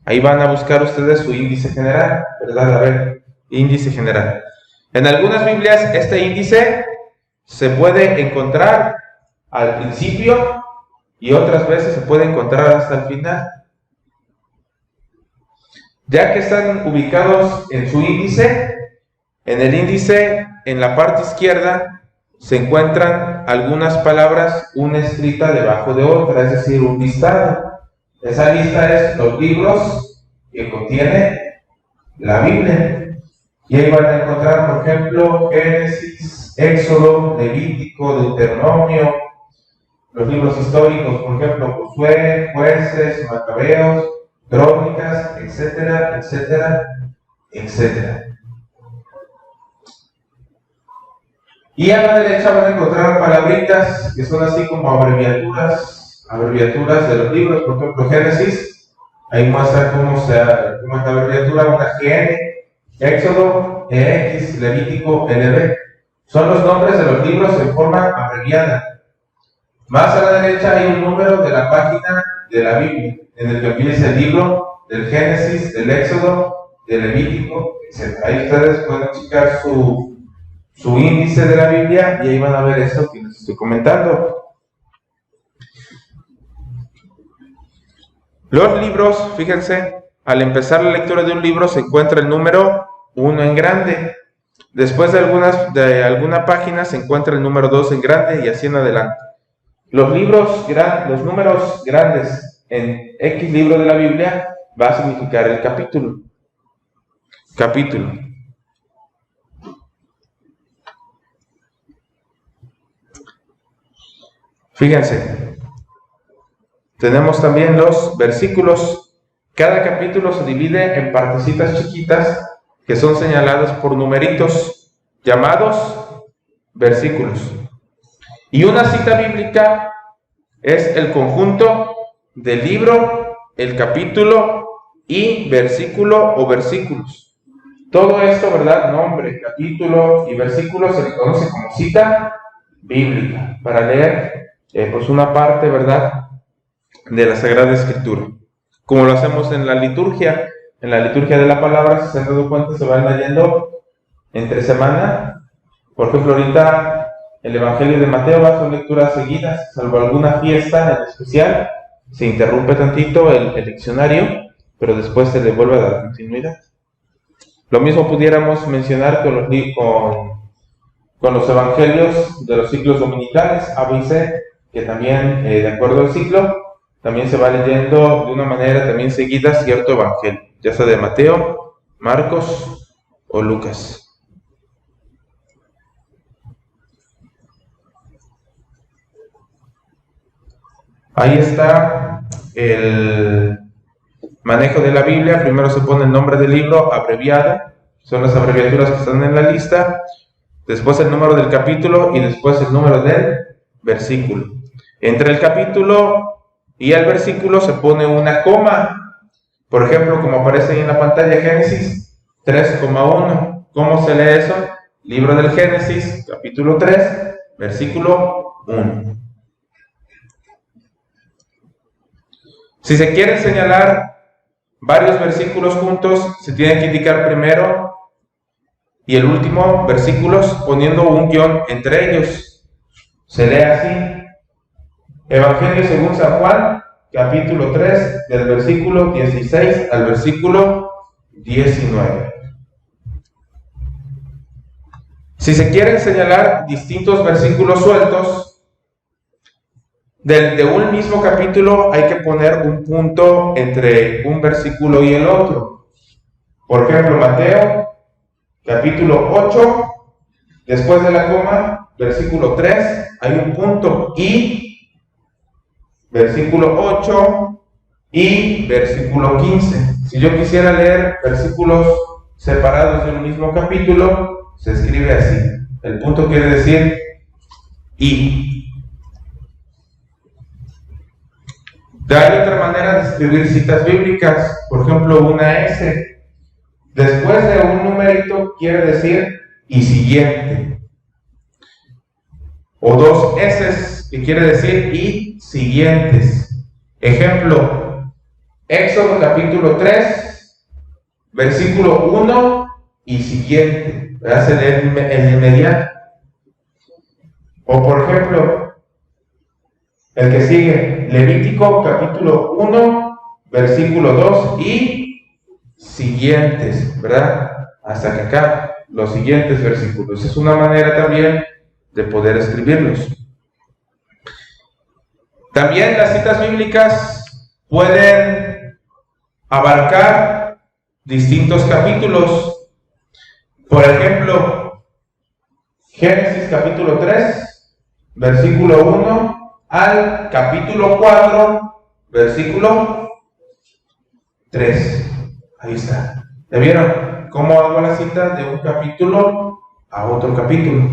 Ahí van a buscar ustedes su índice general, ¿verdad? A ver, índice general. En algunas Biblias este índice se puede encontrar al principio y otras veces se puede encontrar hasta el final. Ya que están ubicados en su índice, en el índice, en la parte izquierda, se encuentran algunas palabras, una escrita debajo de otra, es decir, un listado. Esa lista es los libros que contiene la Biblia. Y ahí van a encontrar, por ejemplo, Génesis, Éxodo, Levítico, Deuteronomio, los libros históricos, por ejemplo, Josué, Jueces, Macabeos, Crónicas, etcétera, etcétera, etcétera. Y a la derecha van a encontrar palabritas que son así como abreviaturas de los libros. Por ejemplo, Génesis, ahí muestra cómo es la abreviatura, una GN, Éxodo, EX, Levítico, LB. Son los nombres de los libros en forma abreviada. Más a la derecha hay un número de la página de la Biblia, en el que empieza el libro del Génesis, del Éxodo, del Levítico, etc. Ahí ustedes pueden checar su índice de la Biblia y ahí van a ver esto que les estoy comentando. Los libros, fíjense, al empezar la lectura de un libro se encuentra el número 1 en grande. Después de alguna página se encuentra el número 2 en grande y así en adelante. Los números grandes en X libro de la Biblia va a significar el capítulo. Fíjense, tenemos también los versículos. Cada capítulo se divide en partecitas chiquitas que son señaladas por numeritos, llamados versículos. Y una cita bíblica es el conjunto del libro, el capítulo y versículo o versículos. Todo esto, ¿verdad? Nombre, capítulo y versículo se le conoce como cita bíblica para leer pues una parte, ¿verdad?, de la Sagrada Escritura. Como lo hacemos en la liturgia de la palabra, si se han dado cuenta, se van leyendo entre semana. Por ejemplo, ahorita el Evangelio de Mateo va a ser lecturas seguidas, salvo alguna fiesta en especial, se interrumpe tantito el leccionario, pero después se le vuelve a dar continuidad. Lo mismo pudiéramos mencionar con los evangelios de los ciclos dominicales, A, B y C, que también, de acuerdo al ciclo, también se va leyendo de una manera también seguida cierto evangelio, ya sea de Mateo, Marcos o Lucas. Ahí está el manejo de la Biblia. Primero se pone el nombre del libro abreviado, son las abreviaturas que están en la lista, después el número del capítulo y después el número del versículo. Entre el capítulo y el versículo se pone una coma. Por ejemplo, como aparece ahí en la pantalla, Génesis 3,1. ¿Cómo se lee eso? Libro del Génesis, capítulo 3, versículo 1. Si se quieren señalar varios versículos juntos, se tienen que indicar primero y el último versículos poniendo un guión entre ellos. Se lee así: Evangelio según San Juan, capítulo 3, del versículo 16 al versículo 19. Si se quieren señalar distintos versículos sueltos de un mismo capítulo, hay que poner un punto entre un versículo y el otro. Por ejemplo, Mateo, capítulo 8, después de la coma, versículo 3, hay un punto y versículo 8 y versículo 15. Si yo quisiera leer versículos separados de un mismo capítulo, se escribe así: El punto quiere decir y. Hay otra manera de escribir citas bíblicas, por ejemplo, una S. Después de un numerito quiere decir y siguiente. O dos S que quiere decir y siguientes. Ejemplo, Éxodo capítulo 3, versículo 1 y siguiente. ¿Verdad? El inmediato. O por ejemplo, el que sigue, Levítico capítulo 1, versículo 2 y siguientes, ¿verdad? Hasta que acá, los siguientes versículos. Es una manera también de poder escribirlos. También las citas bíblicas pueden abarcar distintos capítulos. Por ejemplo, Génesis capítulo 3, versículo 1 al capítulo 4, versículo 3. Ahí está. ¿Ya vieron cómo hago la cita de un capítulo a otro capítulo?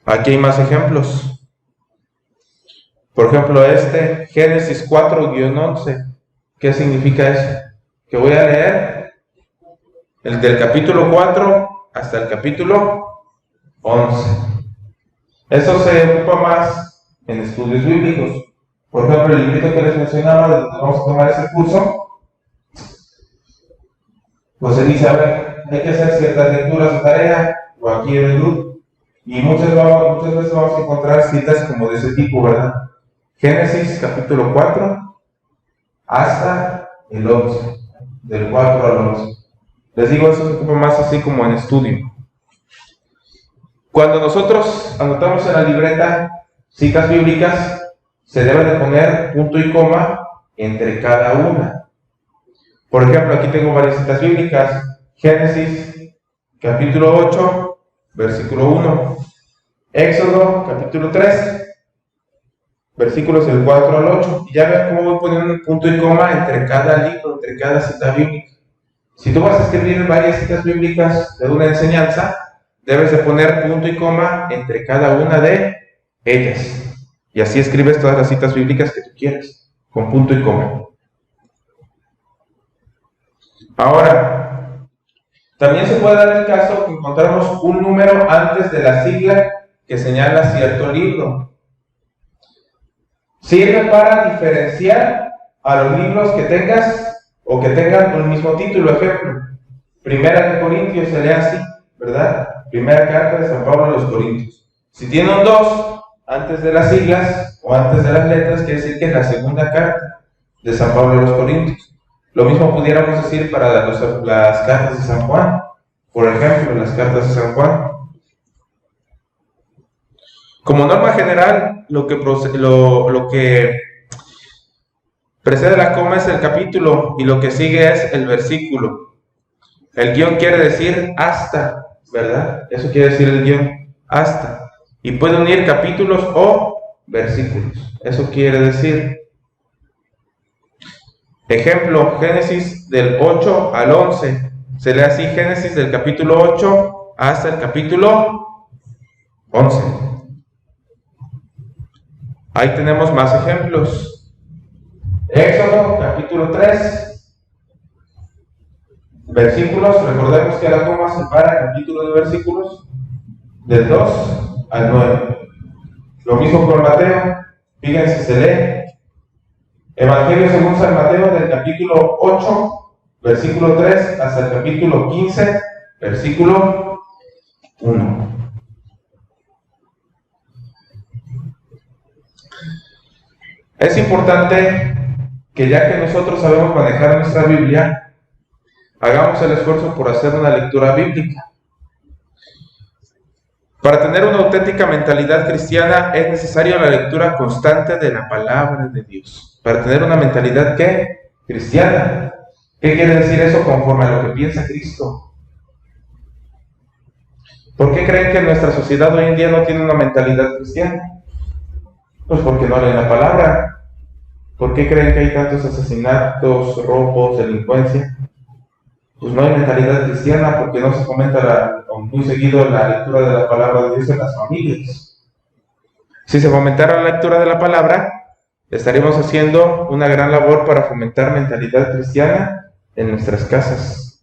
Aquí hay más ejemplos. Por ejemplo, Génesis 4-11. ¿Qué significa eso? Que voy a leer el del capítulo 4 hasta el capítulo 11. Eso se ocupa más en estudios bíblicos. Por ejemplo, el librito que les mencionaba, de donde vamos a tomar ese curso, pues se dice, a ver, hay que hacer ciertas lecturas de tarea, o aquí en el grupo, y muchas veces vamos a encontrar citas como de ese tipo, ¿verdad? Génesis capítulo 4 hasta el 11, del 4 al 11. Les digo, eso se ocupa más así como en estudio. Cuando nosotros anotamos en la libreta citas bíblicas, se debe de poner punto y coma entre cada una. Por ejemplo, aquí tengo varias citas bíblicas. Génesis capítulo 8, versículo 1. Éxodo capítulo 3, versículos del 4 al 8. Y ya ven cómo voy poniendo un punto y coma entre cada libro, entre cada cita bíblica. Si tú vas a escribir varias citas bíblicas de una enseñanza, debes de poner punto y coma entre cada una de ellas. Y así escribes todas las citas bíblicas que tú quieras, con punto y coma. Ahora, también se puede dar el caso que encontramos un número antes de la sigla que señala cierto libro. Sirve para diferenciar a los libros que tengas o que tengan un mismo título. Ejemplo, Primera de Corintios se lee así, ¿verdad? Primera carta de San Pablo a los Corintios. Si tiene un 2 antes de las siglas o antes de las letras, quiere decir que es la segunda carta de San Pablo a los Corintios. Lo mismo pudiéramos decir para las cartas de San Juan. Por ejemplo, las cartas de San Juan. Como norma general, lo que precede la coma es el capítulo y lo que sigue es el versículo. El guión quiere decir hasta, ¿verdad? Eso quiere decir el guión, hasta. Y puede unir capítulos o versículos. Eso quiere decir. Ejemplo, Génesis del 8 al 11. Se lee así, Génesis del capítulo 8 hasta el capítulo 11. Ahí tenemos más ejemplos. Éxodo capítulo 3, versículos. Recordemos que la coma separa capítulo de versículos del 2 al 9. Lo mismo con Mateo. Fíjense, se lee Evangelio según San Mateo del capítulo 8, versículo 3 hasta el capítulo 15, versículo 1. Es importante que ya que nosotros sabemos manejar nuestra Biblia, hagamos el esfuerzo por hacer una lectura bíblica. Para tener una auténtica mentalidad cristiana es necesaria la lectura constante de la palabra de Dios. Para tener una mentalidad, ¿qué? Cristiana. ¿Qué quiere decir eso? Conforme a lo que piensa Cristo. ¿Por qué creen que nuestra sociedad hoy en día no tiene una mentalidad cristiana? Pues porque no leen la palabra. ¿Por qué creen que hay tantos asesinatos, robos, delincuencia? Pues no hay mentalidad cristiana, porque no se fomenta muy seguido la lectura de la palabra de Dios en las familias. Si se fomentara la lectura de la palabra, estaríamos haciendo una gran labor para fomentar mentalidad cristiana en nuestras casas.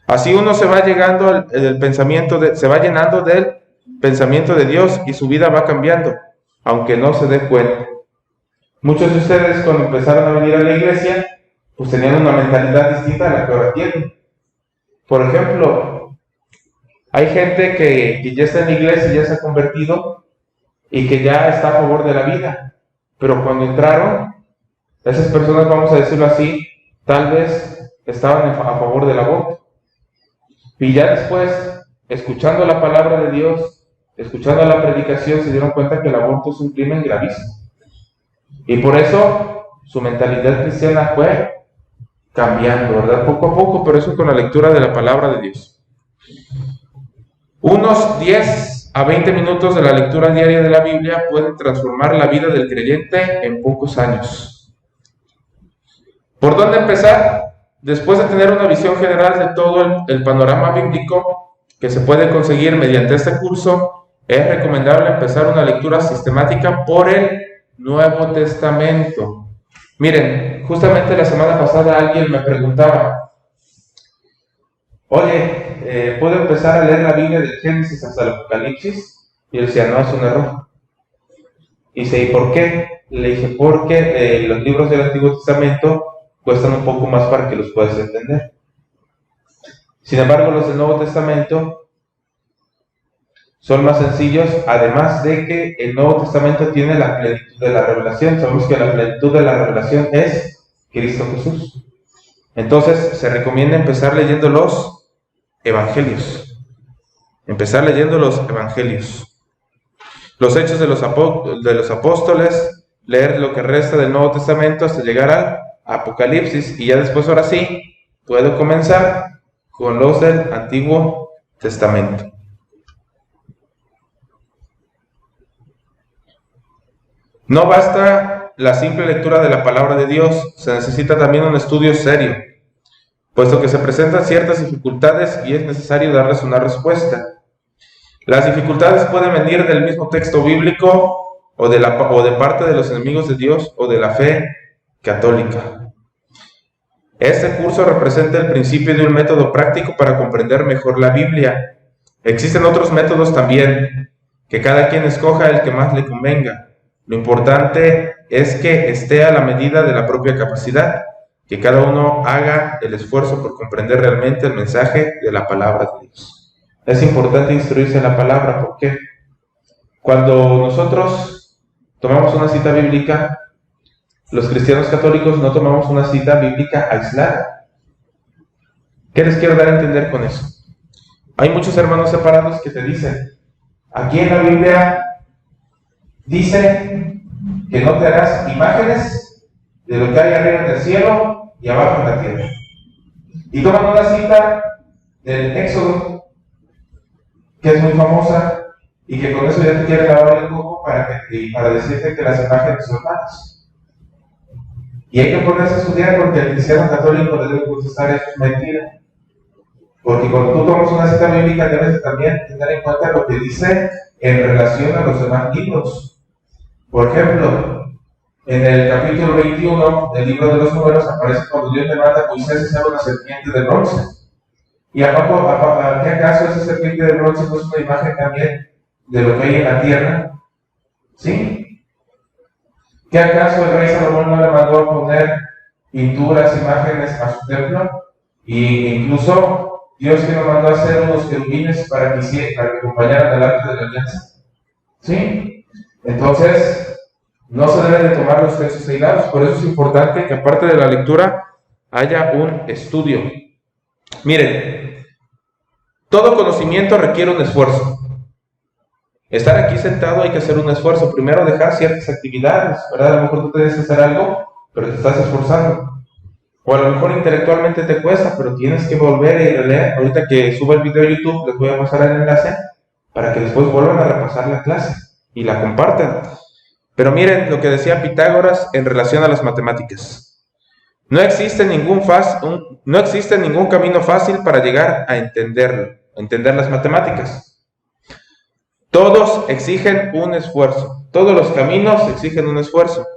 Así uno se va llegando del pensamiento, se va llenando del pensamiento de Dios y su vida va cambiando, aunque no se dé cuenta. Muchos de ustedes cuando empezaron a venir a la iglesia, pues tenían una mentalidad distinta a la que ahora tienen. Por ejemplo, hay gente que ya está en la iglesia, ya se ha convertido y que ya está a favor de la vida. Pero cuando entraron, esas personas, vamos a decirlo así, tal vez estaban a favor del aborto. Y ya después, escuchando la palabra de Dios, escuchando la predicación, se dieron cuenta que el aborto es un crimen gravísimo. Y por eso su mentalidad cristiana fue cambiando, ¿verdad? Poco a poco, pero eso con la lectura de la palabra de Dios. Unos 10 a 20 minutos de la lectura diaria de la Biblia pueden transformar la vida del creyente en pocos años. ¿Por dónde empezar? Después de tener una visión general de todo el panorama bíblico que se puede conseguir mediante este curso, es recomendable empezar una lectura sistemática por el Nuevo Testamento. Miren, justamente la semana pasada alguien me preguntaba, oye, ¿puedo empezar a leer la Biblia del Génesis hasta el Apocalipsis? Y él decía, no, es un error. Y dice, ¿y por qué? Le dije, porque los libros del Antiguo Testamento cuestan un poco más para que los puedas entender. Sin embargo, los del Nuevo Testamento son más sencillos, además de que el Nuevo Testamento tiene la plenitud de la revelación. Sabemos que la plenitud de la revelación es Cristo Jesús. Entonces, se recomienda empezar leyendo los Evangelios. Empezar leyendo los Evangelios. Los Hechos de los Apóstoles, leer lo que resta del Nuevo Testamento hasta llegar al Apocalipsis, y ya después, ahora sí, puedo comenzar con los del Antiguo Testamento. No basta la simple lectura de la palabra de Dios, se necesita también un estudio serio, puesto que se presentan ciertas dificultades y es necesario darles una respuesta. Las dificultades pueden venir del mismo texto bíblico o de parte de los enemigos de Dios o de la fe católica. Este curso representa el principio de un método práctico para comprender mejor la Biblia. Existen otros métodos también, que cada quien escoja el que más le convenga. Lo importante es que esté a la medida de la propia capacidad, que cada uno haga el esfuerzo por comprender realmente el mensaje de la palabra de Dios. Es importante instruirse en la palabra, ¿por qué? Cuando nosotros tomamos una cita bíblica, los cristianos católicos no tomamos una cita bíblica aislada. ¿Qué les quiero dar a entender con eso? Hay muchos hermanos separados que te dicen, aquí en la Biblia dice que no te harás imágenes de lo que hay arriba en el cielo y abajo en la tierra. Y toman una cita del Éxodo, que es muy famosa, y que con eso ya te quieren lavar el coco para decirte que las imágenes son malas. Y hay que ponerse a estudiar, porque el cristiano católico debe contestar eso es mentira. Porque cuando tú tomas una cita bíblica debes también tener en cuenta lo que dice en relación a los demás libros. Por ejemplo, en el capítulo 21 del libro de los Números aparece cuando Dios le manda a Moisés hacer una serpiente de bronce. ¿Y qué acaso esa serpiente de bronce no es una imagen también de lo que hay en la tierra? ¿Sí? ¿Qué acaso el rey Salomón no le mandó a poner pinturas, imágenes a su templo? Y incluso Dios que nos mandó a hacer unos querubines para que acompañaran al arca de la alianza. ¿Sí? Entonces, no se deben de tomar los textos aislados. Por eso es importante que aparte de la lectura haya un estudio. Miren, todo conocimiento requiere un esfuerzo. Estar aquí sentado hay que hacer un esfuerzo. Primero dejar ciertas actividades, ¿verdad? A lo mejor tú tienes que hacer algo, pero te estás esforzando. O a lo mejor intelectualmente te cuesta, pero tienes que volver y releer. Ahorita que suba el video a YouTube, les voy a pasar el enlace para que después vuelvan a repasar la clase y la compartan. Pero miren lo que decía Pitágoras en relación a las matemáticas. No existe ningún camino fácil para llegar a entender las matemáticas. Todos exigen un esfuerzo. Todos los caminos exigen un esfuerzo.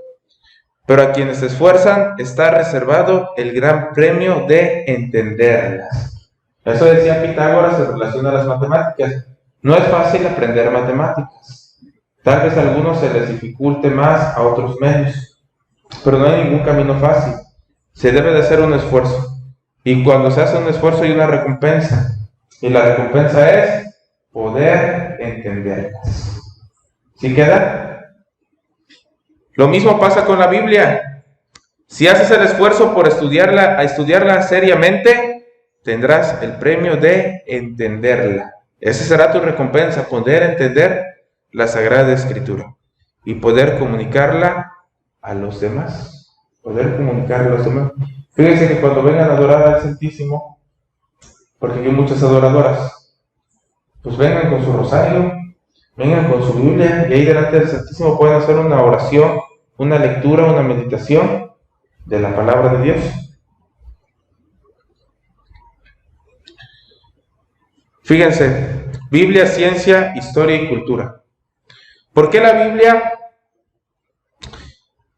Pero a quienes se esfuerzan está reservado el gran premio de entenderlas. Eso decía Pitágoras en relación a las matemáticas. No es fácil aprender matemáticas. Tal vez a algunos se les dificulte más, a otros menos. Pero no hay ningún camino fácil. Se debe de hacer un esfuerzo. Y cuando se hace un esfuerzo hay una recompensa. Y la recompensa es poder entenderlas. ¿Sí queda? Lo mismo pasa con la Biblia. Si haces el esfuerzo por estudiarla seriamente, tendrás el premio de entenderla. Esa será tu recompensa, poder entender la Sagrada Escritura y poder comunicarla a los demás. Fíjense que cuando vengan a adorar al Santísimo, porque hay muchas adoradoras, pues vengan con su rosario, vengan con su Biblia, y ahí delante del Santísimo pueden hacer una oración, una lectura, una meditación de la palabra de Dios. Fíjense, Biblia, ciencia, historia y cultura. ¿Por qué la Biblia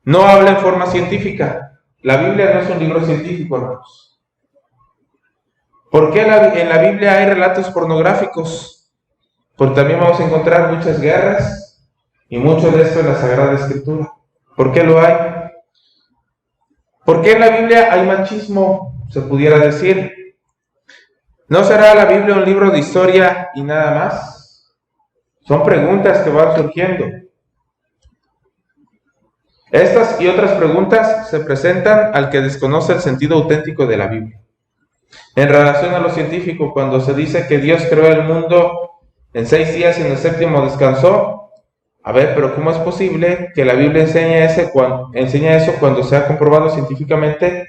no habla en forma científica? La Biblia no es un libro científico, hermanos. ¿Por qué en la Biblia hay relatos pornográficos? Porque también vamos a encontrar muchas guerras y mucho de esto en la Sagrada Escritura. ¿Por qué lo hay? ¿Por qué en la Biblia hay machismo? Se pudiera decir. ¿No será la Biblia un libro de historia y nada más? Son preguntas que van surgiendo. Estas y otras preguntas se presentan al que desconoce el sentido auténtico de la Biblia. En relación a lo científico, cuando se dice que Dios creó el mundo en 6 días y en el 7º descansó, a ver, pero ¿cómo es posible que la Biblia enseñe eso cuando se ha comprobado científicamente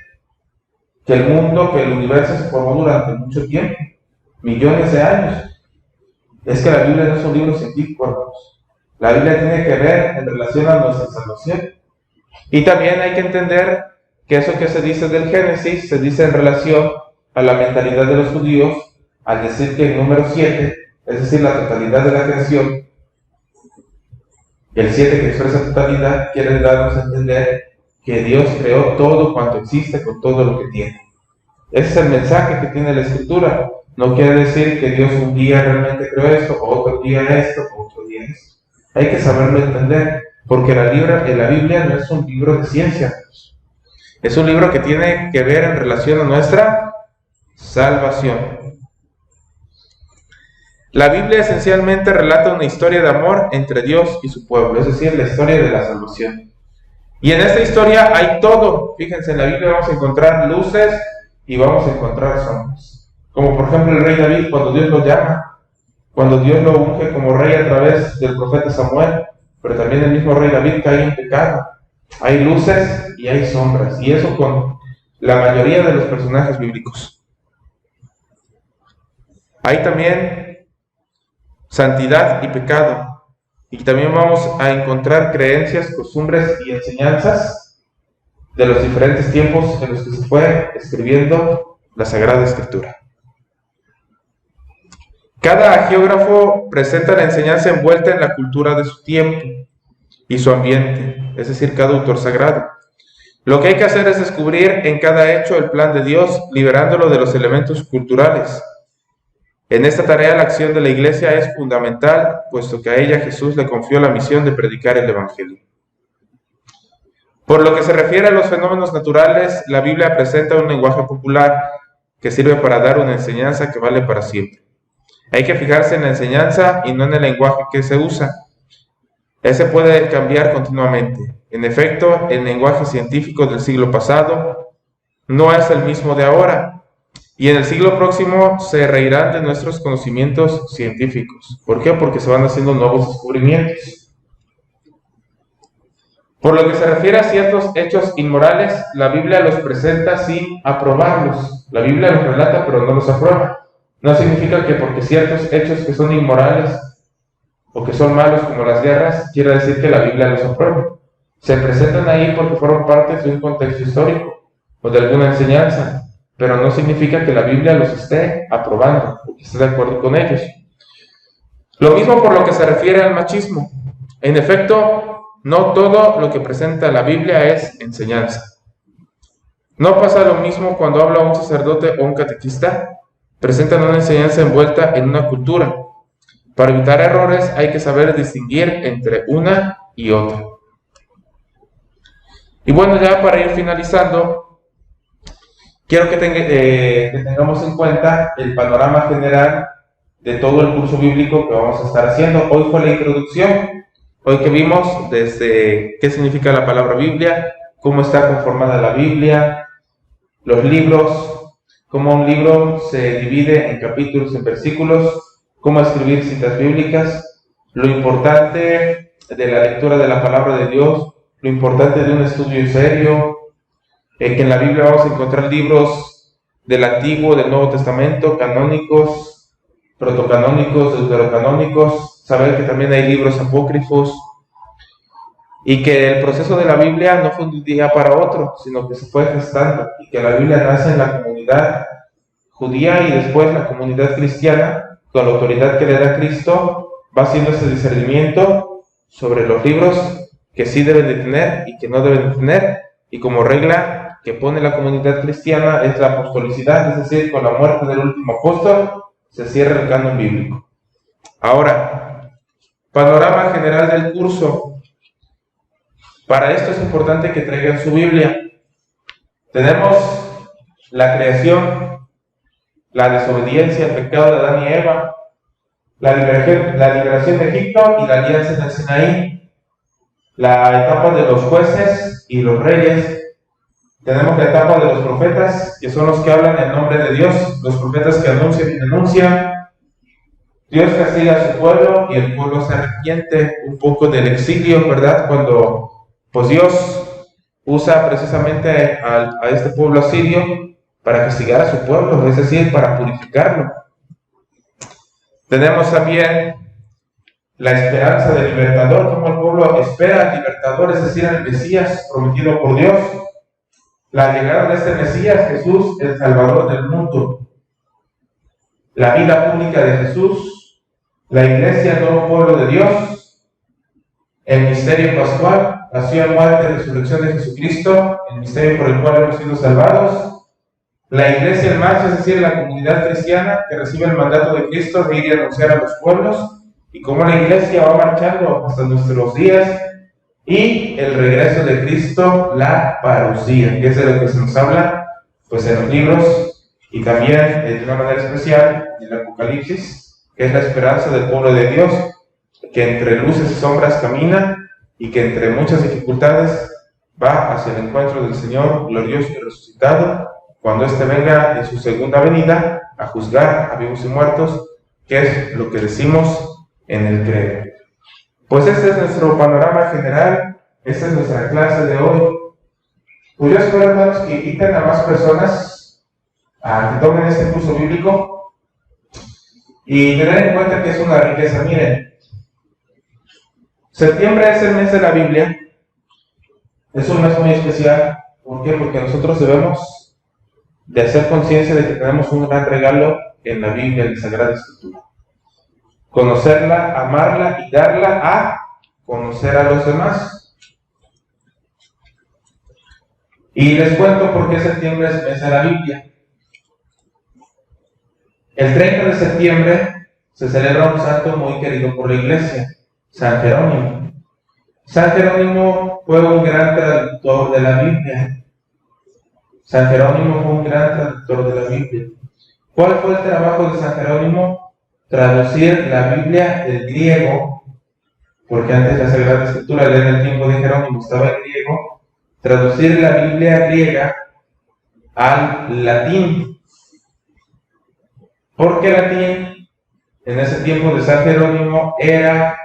que el mundo, que el universo se formó durante mucho tiempo, millones de años? Es que la Biblia no es un libro científico, hermanos. La Biblia tiene que ver en relación a nuestra salvación. Y también hay que entender que eso que se dice del Génesis se dice en relación a la mentalidad de los judíos al decir que el número 7, es decir, la totalidad de la creación, y el 7 que expresa totalidad, quiere darnos a entender que Dios creó todo cuanto existe con todo lo que tiene. Ese es el mensaje que tiene la Escritura. No quiere decir que Dios un día realmente creó esto, otro día esto, otro día esto. Hay que saberlo entender, porque la Biblia no es un libro de ciencia. Es un libro que tiene que ver en relación a nuestra salvación. La Biblia esencialmente relata una historia de amor entre Dios y su pueblo, es decir, la historia de la salvación. Y en esta historia hay todo. Fíjense, en la Biblia vamos a encontrar luces y vamos a encontrar sombras. Como por ejemplo el rey David, cuando Dios lo llama, cuando Dios lo unge como rey a través del profeta Samuel, pero también el mismo rey David cae en pecado. Hay luces y hay sombras, y eso con la mayoría de los personajes bíblicos. Hay también santidad y pecado, y también vamos a encontrar creencias, costumbres y enseñanzas de los diferentes tiempos en los que se fue escribiendo la Sagrada Escritura. Cada geógrafo presenta la enseñanza envuelta en la cultura de su tiempo y su ambiente, es decir, cada autor sagrado. Lo que hay que hacer es descubrir en cada hecho el plan de Dios, liberándolo de los elementos culturales. En esta tarea la acción de la Iglesia es fundamental, puesto que a ella Jesús le confió la misión de predicar el Evangelio. Por lo que se refiere a los fenómenos naturales, la Biblia presenta un lenguaje popular que sirve para dar una enseñanza que vale para siempre. Hay que fijarse en la enseñanza y no en el lenguaje que se usa. Ese puede cambiar continuamente. En efecto, el lenguaje científico del siglo pasado no es el mismo de ahora. Y en el siglo próximo se reirán de nuestros conocimientos científicos. ¿Por qué? Porque se van haciendo nuevos descubrimientos. Por lo que se refiere a ciertos hechos inmorales, la Biblia los presenta sin aprobarlos. La Biblia los relata, pero no los aprueba. No significa que porque ciertos hechos que son inmorales o que son malos como las guerras, quiere decir que la Biblia los aprueba. Se presentan ahí porque fueron parte de un contexto histórico o de alguna enseñanza, pero no significa que la Biblia los esté aprobando o que esté de acuerdo con ellos. Lo mismo por lo que se refiere al machismo. En efecto, no todo lo que presenta la Biblia es enseñanza. No pasa lo mismo cuando habla un sacerdote o un catequista. Presentan una enseñanza envuelta en una cultura. Para evitar errores hay que saber distinguir entre una y otra. Y bueno, ya para ir finalizando, quiero que tengamos en cuenta el panorama general de todo el curso bíblico que vamos a estar haciendo. Hoy fue la introducción, hoy que vimos desde qué significa la palabra Biblia, cómo está conformada la Biblia, los libros, cómo un libro se divide en capítulos, en versículos, cómo escribir citas bíblicas, lo importante de la lectura de la palabra de Dios, lo importante de un estudio serio, que en la Biblia vamos a encontrar libros del Antiguo, del Nuevo Testamento, canónicos, protocanónicos, deuterocanónicos, saber que también hay libros apócrifos, y que el proceso de la Biblia no fue de un día para otro, sino que se fue gestando, y que la Biblia nace en la comunidad judía y después la comunidad cristiana, con la autoridad que le da Cristo, va haciendo ese discernimiento sobre los libros que sí deben de tener y que no deben de tener, y como regla que pone la comunidad cristiana es la apostolicidad, es decir, con la muerte del último apóstol se cierra el canon bíblico. Ahora, panorama general del curso. Para esto es importante que traigan su Biblia. Tenemos la creación, la desobediencia, el pecado de Adán y Eva, la liberación de Egipto y la alianza en el Sinaí, la etapa de los jueces y los reyes. Tenemos la etapa de los profetas, que son los que hablan en nombre de Dios, los profetas que anuncian y denuncian. Dios castiga a su pueblo y el pueblo se arrepiente un poco del exilio, ¿verdad? Cuando pues Dios usa precisamente a este pueblo asirio para castigar a su pueblo, es decir, para purificarlo. Tenemos también la esperanza del libertador, como el pueblo espera al libertador, es decir, al Mesías prometido por Dios. La llegada de este Mesías, Jesús, el Salvador del mundo. La vida pública de Jesús, la iglesia, el nuevo pueblo de Dios, el misterio pascual, pasión, muerte, resurrección de Jesucristo, el misterio por el cual hemos sido salvados, la iglesia en marcha, es decir, la comunidad cristiana que recibe el mandato de Cristo de ir y anunciar a los pueblos, y cómo la iglesia va marchando hasta nuestros días, y el regreso de Cristo, la parucía, que es de lo que se nos habla pues en los libros, y también de una manera especial en el Apocalipsis, que es la esperanza del pueblo de Dios, que entre luces y sombras camina, y que entre muchas dificultades va hacia el encuentro del Señor glorioso y resucitado, cuando éste venga en su segunda venida a juzgar a vivos y muertos, que es lo que decimos en el credo. Pues este es nuestro panorama general, esta es nuestra clase de hoy. Pues yo espero, hermanos, que inviten a más personas a que tomen este curso bíblico y tener en cuenta que es una riqueza. Miren, septiembre es el mes de la Biblia, es un mes muy especial. ¿Por qué? Porque nosotros debemos de hacer conciencia de que tenemos un gran regalo en la Biblia, en la Sagrada Escritura. Conocerla, amarla y darla a conocer a los demás. Y les cuento por qué septiembre es mes de la Biblia. El 30 de septiembre se celebra un santo muy querido por la Iglesia, San Jerónimo. San Jerónimo fue un gran traductor de la Biblia. San Jerónimo fue un gran traductor de la Biblia. ¿Cuál fue el trabajo de San Jerónimo? Traducir la Biblia del griego, porque antes la Sagrada Escritura en el tiempo de Jerónimo estaba en griego, traducir la Biblia griega al latín. Porque latín, en ese tiempo de San Jerónimo, era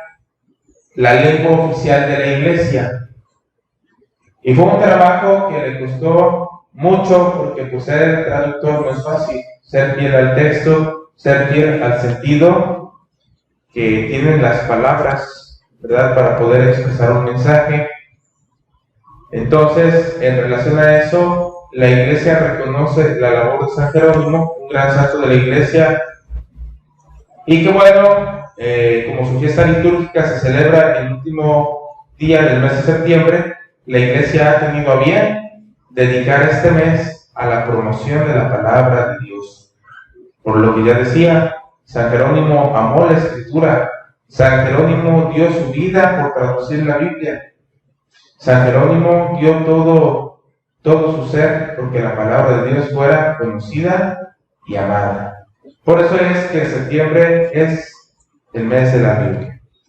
la lengua oficial de la Iglesia. Y fue un trabajo que le costó mucho, porque pues ser traductor no es fácil, ser fiel al texto, ser fiel al sentido, que tienen las palabras, ¿verdad?, para poder expresar un mensaje. Entonces, en relación a eso, la Iglesia reconoce la labor de San Jerónimo, un gran santo de la Iglesia, y que bueno, como su fiesta litúrgica se celebra el último día del mes de septiembre, la Iglesia ha tenido a bien dedicar este mes a la promoción de la palabra de Dios. Por lo que ya decía, San Jerónimo amó la Escritura, San Jerónimo dio su vida por traducir la Biblia, San Jerónimo dio todo su ser porque la palabra de Dios fuera conocida y amada. Por eso es que septiembre es el mes de la Biblia.